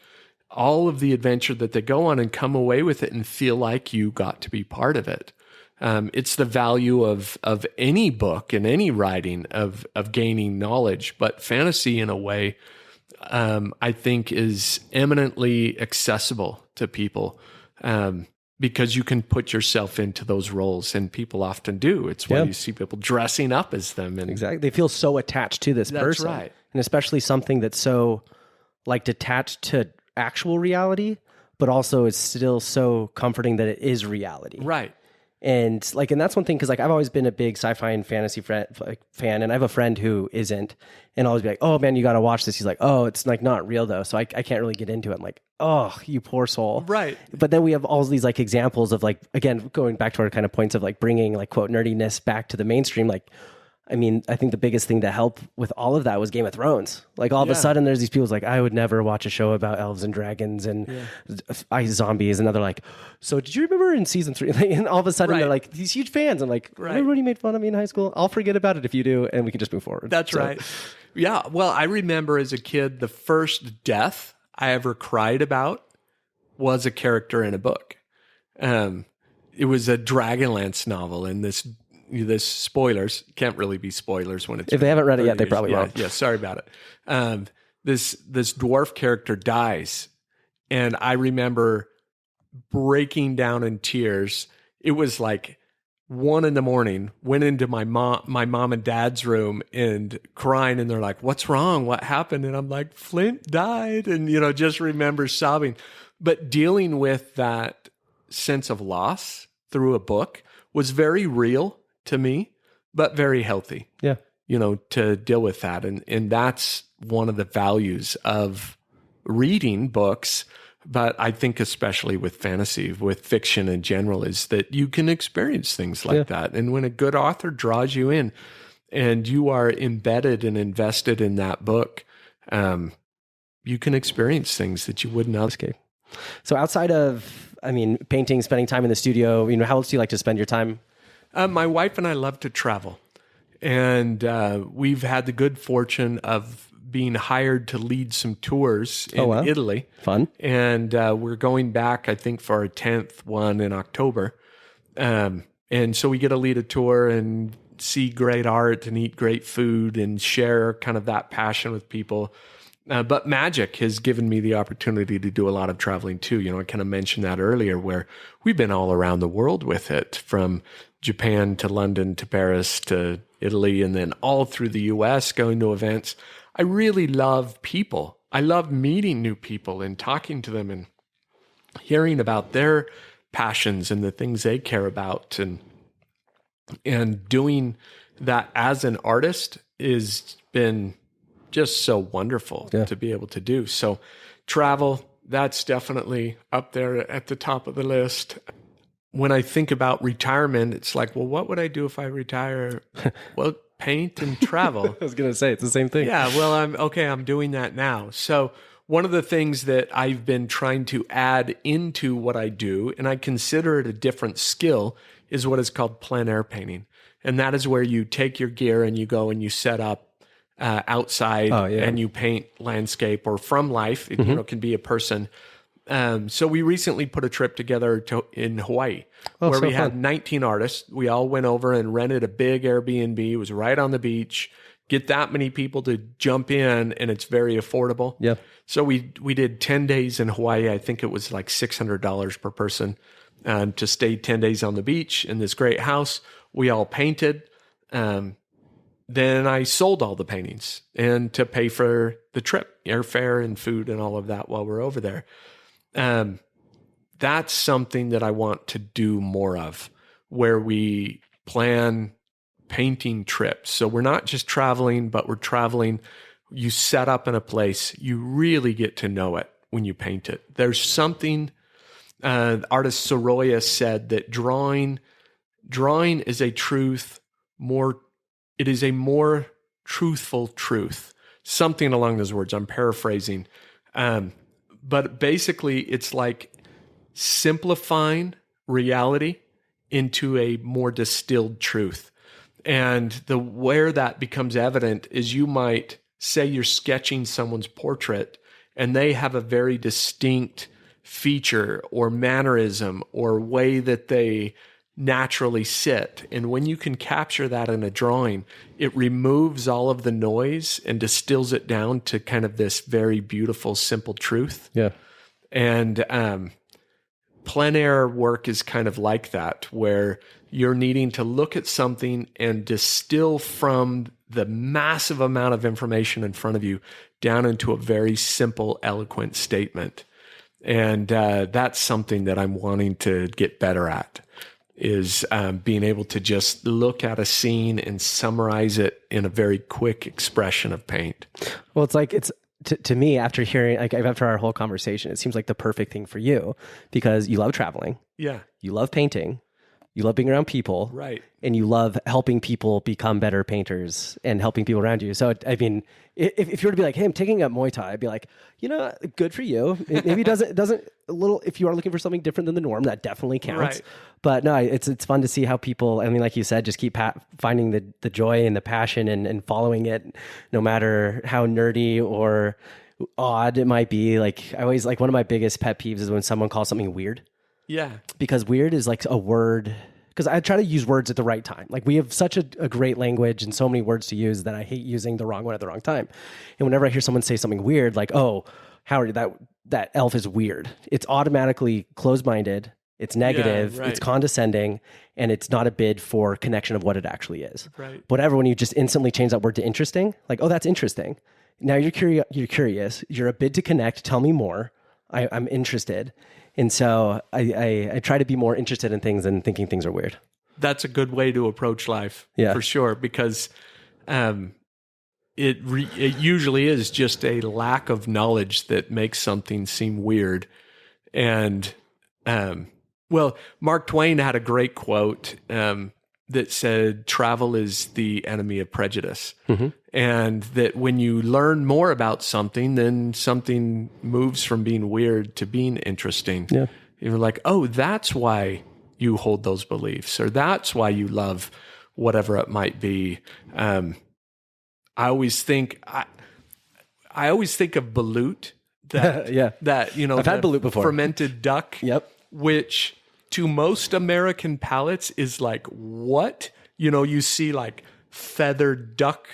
B: all of the adventure that they go on and come away with it and feel like you got to be part of it. It's the value of any book and any writing of gaining knowledge, but fantasy in a way, I think is eminently accessible to people. Because you can put yourself into those roles, and people often do. It's why you see people dressing up as them. And
A: exactly. They feel so attached to this person. That's right. And especially something that's so like detached to actual reality, but also is still so comforting that it is reality.
B: Right.
A: And that's one thing, because like I've always been a big sci-fi and fantasy fan, and I have a friend who isn't, and I'll always be like, "Oh man, you got to watch this." He's like, "Oh, it's like not real though," so I can't really get into it. I'm like, "Oh, you poor soul."
B: Right.
A: But then we have all these like examples of like, again, going back to our kind of points of like bringing like quote nerdiness back to the mainstream. Like, I mean, I think the biggest thing to help with all of that was Game of Thrones. Like all of a sudden there's these people who's like, I would never watch a show about elves and dragons and ice zombies. And they're like, so did you remember in season 3? And all of a sudden they're like these huge fans. I'm like, everybody made fun of me in high school. I'll forget about it if you do. And we can just move forward.
B: That's right. Yeah. Well, I remember as a kid, the first death I ever cried about was a character in a book. It was a Dragonlance novel, and this spoilers can't really be spoilers when it's
A: if they haven't read it yet, they probably won't.
B: Yeah, sorry about it. This dwarf character dies, and I remember breaking down in tears. It was like 1 a.m. Went into my mom and dad's room and crying, and they're like, "What's wrong? What happened?" And I'm like, "Flint died," and just remember sobbing. But dealing with that sense of loss through a book was very real to me, but very healthy.
A: Yeah.
B: To deal with that. And that's one of the values of reading books, but I think especially with fantasy, with fiction in general, is that you can experience things like that. And when a good author draws you in and you are embedded and invested in that book, you can experience things that you wouldn't escape.
A: So outside of, painting, spending time in the studio, how else do you like to spend your time?
B: My wife and I love to travel, and we've had the good fortune of being hired to lead some tours in Italy.
A: Fun.
B: And we're going back, I think, for our 10th one in October. And so we get to lead a tour and see great art and eat great food and share kind of that passion with people. But magic has given me the opportunity to do a lot of traveling too. I kind of mentioned that earlier, where we've been all around the world with it, from Japan to London to Paris to Italy, and then all through the US going to events. I really love people. I love meeting new people and talking to them and hearing about their passions and the things they care about, and doing that as an artist has been just so wonderful to be able to do. So travel, that's definitely up there at the top of the list. When I think about retirement, it's like, well, what would I do if I retire? Well, paint and travel.
A: I was going to say, it's the same thing.
B: Yeah, well, I'm doing that now. So one of the things that I've been trying to add into what I do, and I consider it a different skill, is what is called plein air painting. And that is where you take your gear and you go and you set up outside and you paint landscape or from life. It can be a person. So we recently put a trip together in Hawaii where we had 19 artists. We all went over and rented a big Airbnb. It was right on the beach. Get that many people to jump in, and it's very affordable.
A: Yeah.
B: So we did 10 days in Hawaii. I think it was like $600 per person to stay 10 days on the beach in this great house. We all painted. Then I sold all the paintings and to pay for the trip, airfare and food and all of that while we're over there. That's something that I want to do more of, where we plan painting trips. So we're not just traveling, but we're traveling. You set up in a place, you really get to know it when you paint it. There's something, artist Soroya said that drawing is a it is a more truthful truth. Something along those words. I'm paraphrasing. But basically it's like simplifying reality into a more distilled truth. And where that becomes evident is you might say you're sketching someone's portrait and they have a very distinct feature or mannerism or way that they naturally sit. And when you can capture that in a drawing, it removes all of the noise and distills it down to kind of this very beautiful, simple truth.
A: Yeah.
B: And plein air work is kind of like that, where you're needing to look at something and distill from the massive amount of information in front of you down into a very simple, eloquent statement. And that's something that I'm wanting to get better at, is being able to just look at a scene and summarize it in a very quick expression of paint.
A: Well, it's to me, after hearing, like after our whole conversation, it seems like the perfect thing for you because you love traveling.
B: Yeah.
A: You love painting. You love being around people.
B: Right.
A: And you love helping people become better painters and helping people around you. So, I mean, if you were to be like, hey, I'm taking up Muay Thai, I'd be like, good for you. Maybe it doesn't a little, if you are looking for something different than the norm, that definitely counts.
B: Right.
A: But no, it's fun to see how people, I mean, like you said, just keep finding the joy and the passion and following it, no matter how nerdy or odd it might be. Like I always, like one of my biggest pet peeves is when someone calls something weird.
B: Yeah. Because
A: weird is like a word, because I try to use words at the right time. Like we have such a great language and so many words to use that I hate using the wrong one at the wrong time. And whenever I hear someone say something weird, like, oh, Howard, that elf is weird, it's automatically closed-minded, it's negative,
B: yeah, right.
A: It's condescending, and it's not a bid for connection of what it actually is.
B: Right.
A: Whatever, when you just instantly change that word to interesting, like, oh, that's interesting. Now you're curious, you're a bid to connect, tell me more, I'm interested. And so I try to be more interested in things than thinking things are weird.
B: That's a good way to approach life, for sure, because it usually is just a lack of knowledge that makes something seem weird. And, well, Mark Twain had a great quote that said, travel is the enemy of prejudice. Mm-hmm. And that when you learn more about something, then something moves from being weird to being interesting. Yeah. You're like, oh, that's why you hold those beliefs, or that's why you love whatever it might be. I always think of balut. That, that, I've had balut before. Fermented duck. Yep. Which to most American palates is like, what? You see like feathered duck,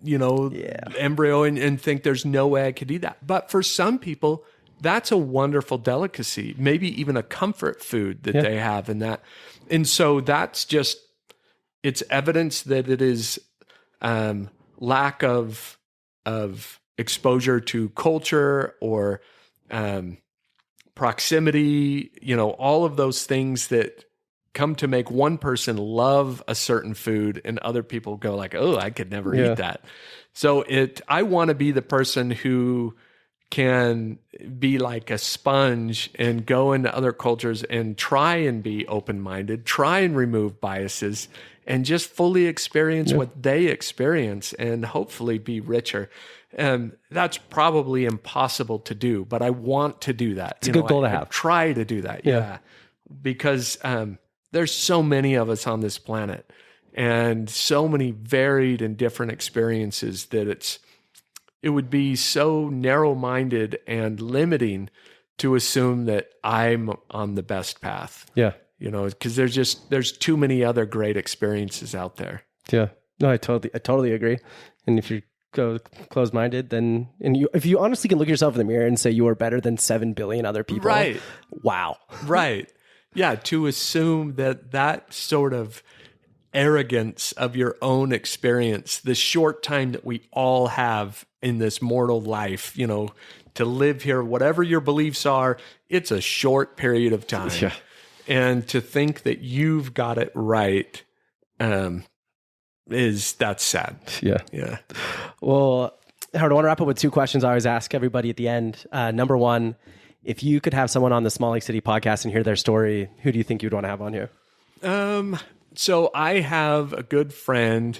B: embryo and think there's no way I could eat that. But for some people, that's a wonderful delicacy, maybe even a comfort food that they have in that. And so that's just, it's evidence that it is lack of exposure to culture or proximity, all of those things that come to make one person love a certain food and other people go like, oh, I could never eat that. So I want to be the person who can be like a sponge and go into other cultures and try and be open-minded, try and remove biases and just fully experience what they experience and hopefully be richer. That's probably impossible to do, but I want to do that.
A: It's a good goal to have.
B: Try to do that. Yeah. Because, there's so many of us on this planet, and so many varied and different experiences that it would be so narrow-minded and limiting to assume that I'm on the best path.
A: Yeah.
B: Because there's too many other great experiences out there.
A: Yeah. No, I totally agree. And if you're closed-minded, then if you honestly can look yourself in the mirror and say you are better than 7 billion other people,
B: right?
A: Wow.
B: Right. Yeah. To assume that sort of arrogance of your own experience, the short time that we all have in this mortal life, to live here, whatever your beliefs are, it's a short period of time.
A: Yeah.
B: And to think that you've got it right, that's sad.
A: Yeah.
B: Yeah.
A: Well, Howard, I want to wrap up with 2 questions I always ask everybody at the end. Number 1, if you could have someone on the Small Lake City podcast and hear their story, who do you think you'd want to have on here?
B: So I have a good friend,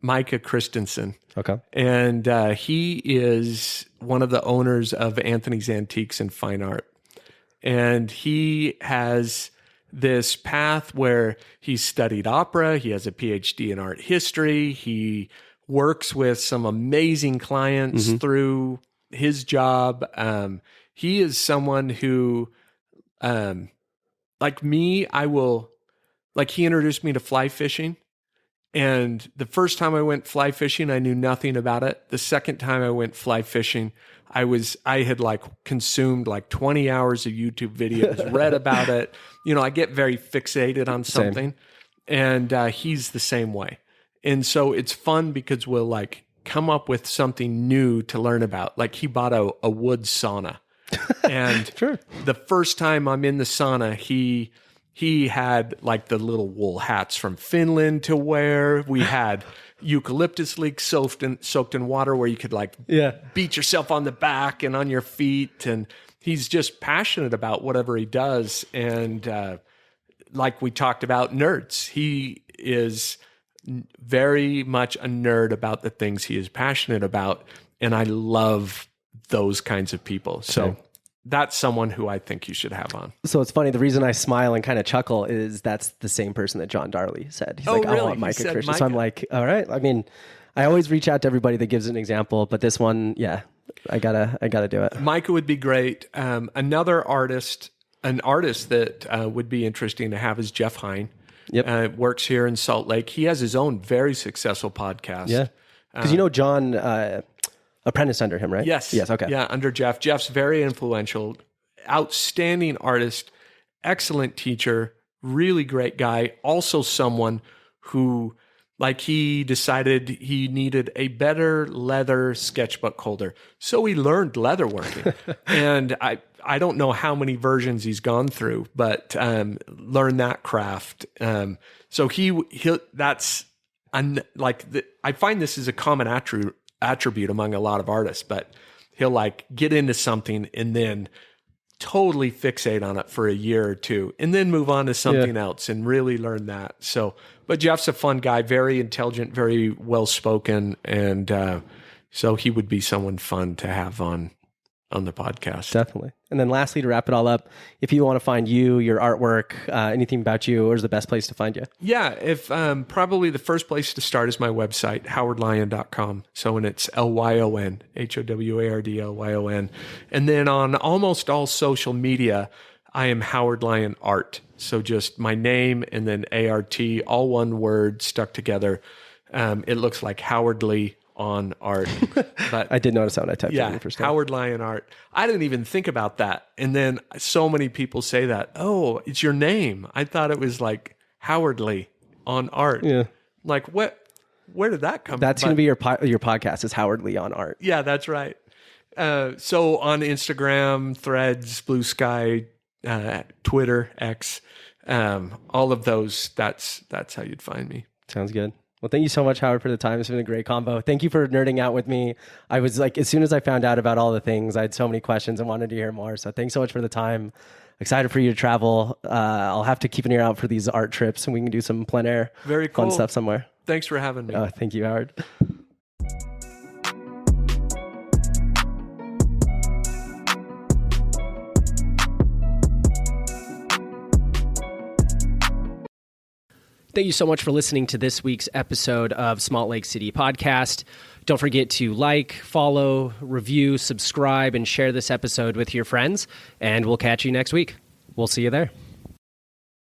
B: Micah Christensen.
A: Okay.
B: And he is one of the owners of Anthony's Antiques and Fine Art. And he has this path where he's studied opera. He has a PhD in art history. He works with some amazing clients through his job. He is someone who, like me, he introduced me to fly fishing. And the first time I went fly fishing, I knew nothing about it. The second time I went fly fishing, I had consumed 20 hours of YouTube videos, read about it. I get very fixated on something. Same. And he's the same way. And so it's fun because we'll come up with something new to learn about. Like he bought a wood sauna. And
A: Sure.
B: The first time I'm in the sauna, he had the little wool hats from Finland to wear. We had eucalyptus leaves soaked in water where you could beat yourself on the back and on your feet. And he's just passionate about whatever he does. And like we talked about, nerds. He is very much a nerd about the things he is passionate about. And I love those kinds of people. So
A: Okay.
B: That's someone who I think you should have on.
A: So it's funny. The reason I smile and kind of chuckle is that's the same person that John Darley said. He's like,
B: really?
A: I want Micah
B: He said
A: Christian. So I'm
B: Micah.
A: like, all right. I mean, I always reach out to everybody that gives an example, but this one, yeah, I gotta do it.
B: Micah would be great. Another artist, an artist that would be interesting to have is Jeff Hine.
A: Yep.
B: Works here in Salt Lake. He has his own very successful podcast.
A: Yeah. Because John apprenticed under him, right?
B: Yes.
A: Yes. Okay.
B: Yeah, under Jeff. Jeff's very influential, outstanding artist, excellent teacher, really great guy. Also someone who, he decided he needed a better leather sketchbook holder. So he learned leather working. And I don't know how many versions he's gone through, but learned that craft. So I find this is a common attribute among a lot of artists, but he'll get into something and then totally fixate on it for a year or two and then move on to something else and really learn that. So, but Jeff's a fun guy, very intelligent, very well-spoken. And so he would be someone fun to have on the podcast.
A: Definitely. And then lastly, to wrap it all up, if you want to find you, your artwork, anything about you, where's the best place to find you?
B: Yeah, if probably the first place to start is my website, howardlyon.com. So, and it's Lyon, HOWARDLYON. And then on almost all social media, I am Howard Lyon Art. So just my name and then ART, all one word stuck together. It looks like Howard Lee on art, but
A: I did notice that when I typed it in the first time.
B: Howard Lyon Art. I didn't even think about that. And then so many people say that, oh, it's your name. I thought it was Howard Lee on art.
A: Yeah.
B: Where did that come from?
A: That's going to be your podcast is Howard Lee on art.
B: Yeah, that's right. So on Instagram, Threads, Blue Sky, Twitter, X, all of those, that's how you'd find me.
A: Sounds good. Well, thank you so much, Howard, for the time. It's been a great combo. Thank you for nerding out with me. I was as soon as I found out about all the things, I had so many questions and wanted to hear more. So thanks so much for the time. Excited for you to travel. I'll have to keep an ear out for these art trips and we can do some plein air
B: Very cool.
A: fun stuff somewhere.
B: Thanks for having me.
A: Thank you, Howard. Thank you so much for listening to this week's episode of Small Lake City Podcast. Don't forget to like, follow, review, subscribe, and share this episode with your friends. And we'll catch you next week. We'll see you there.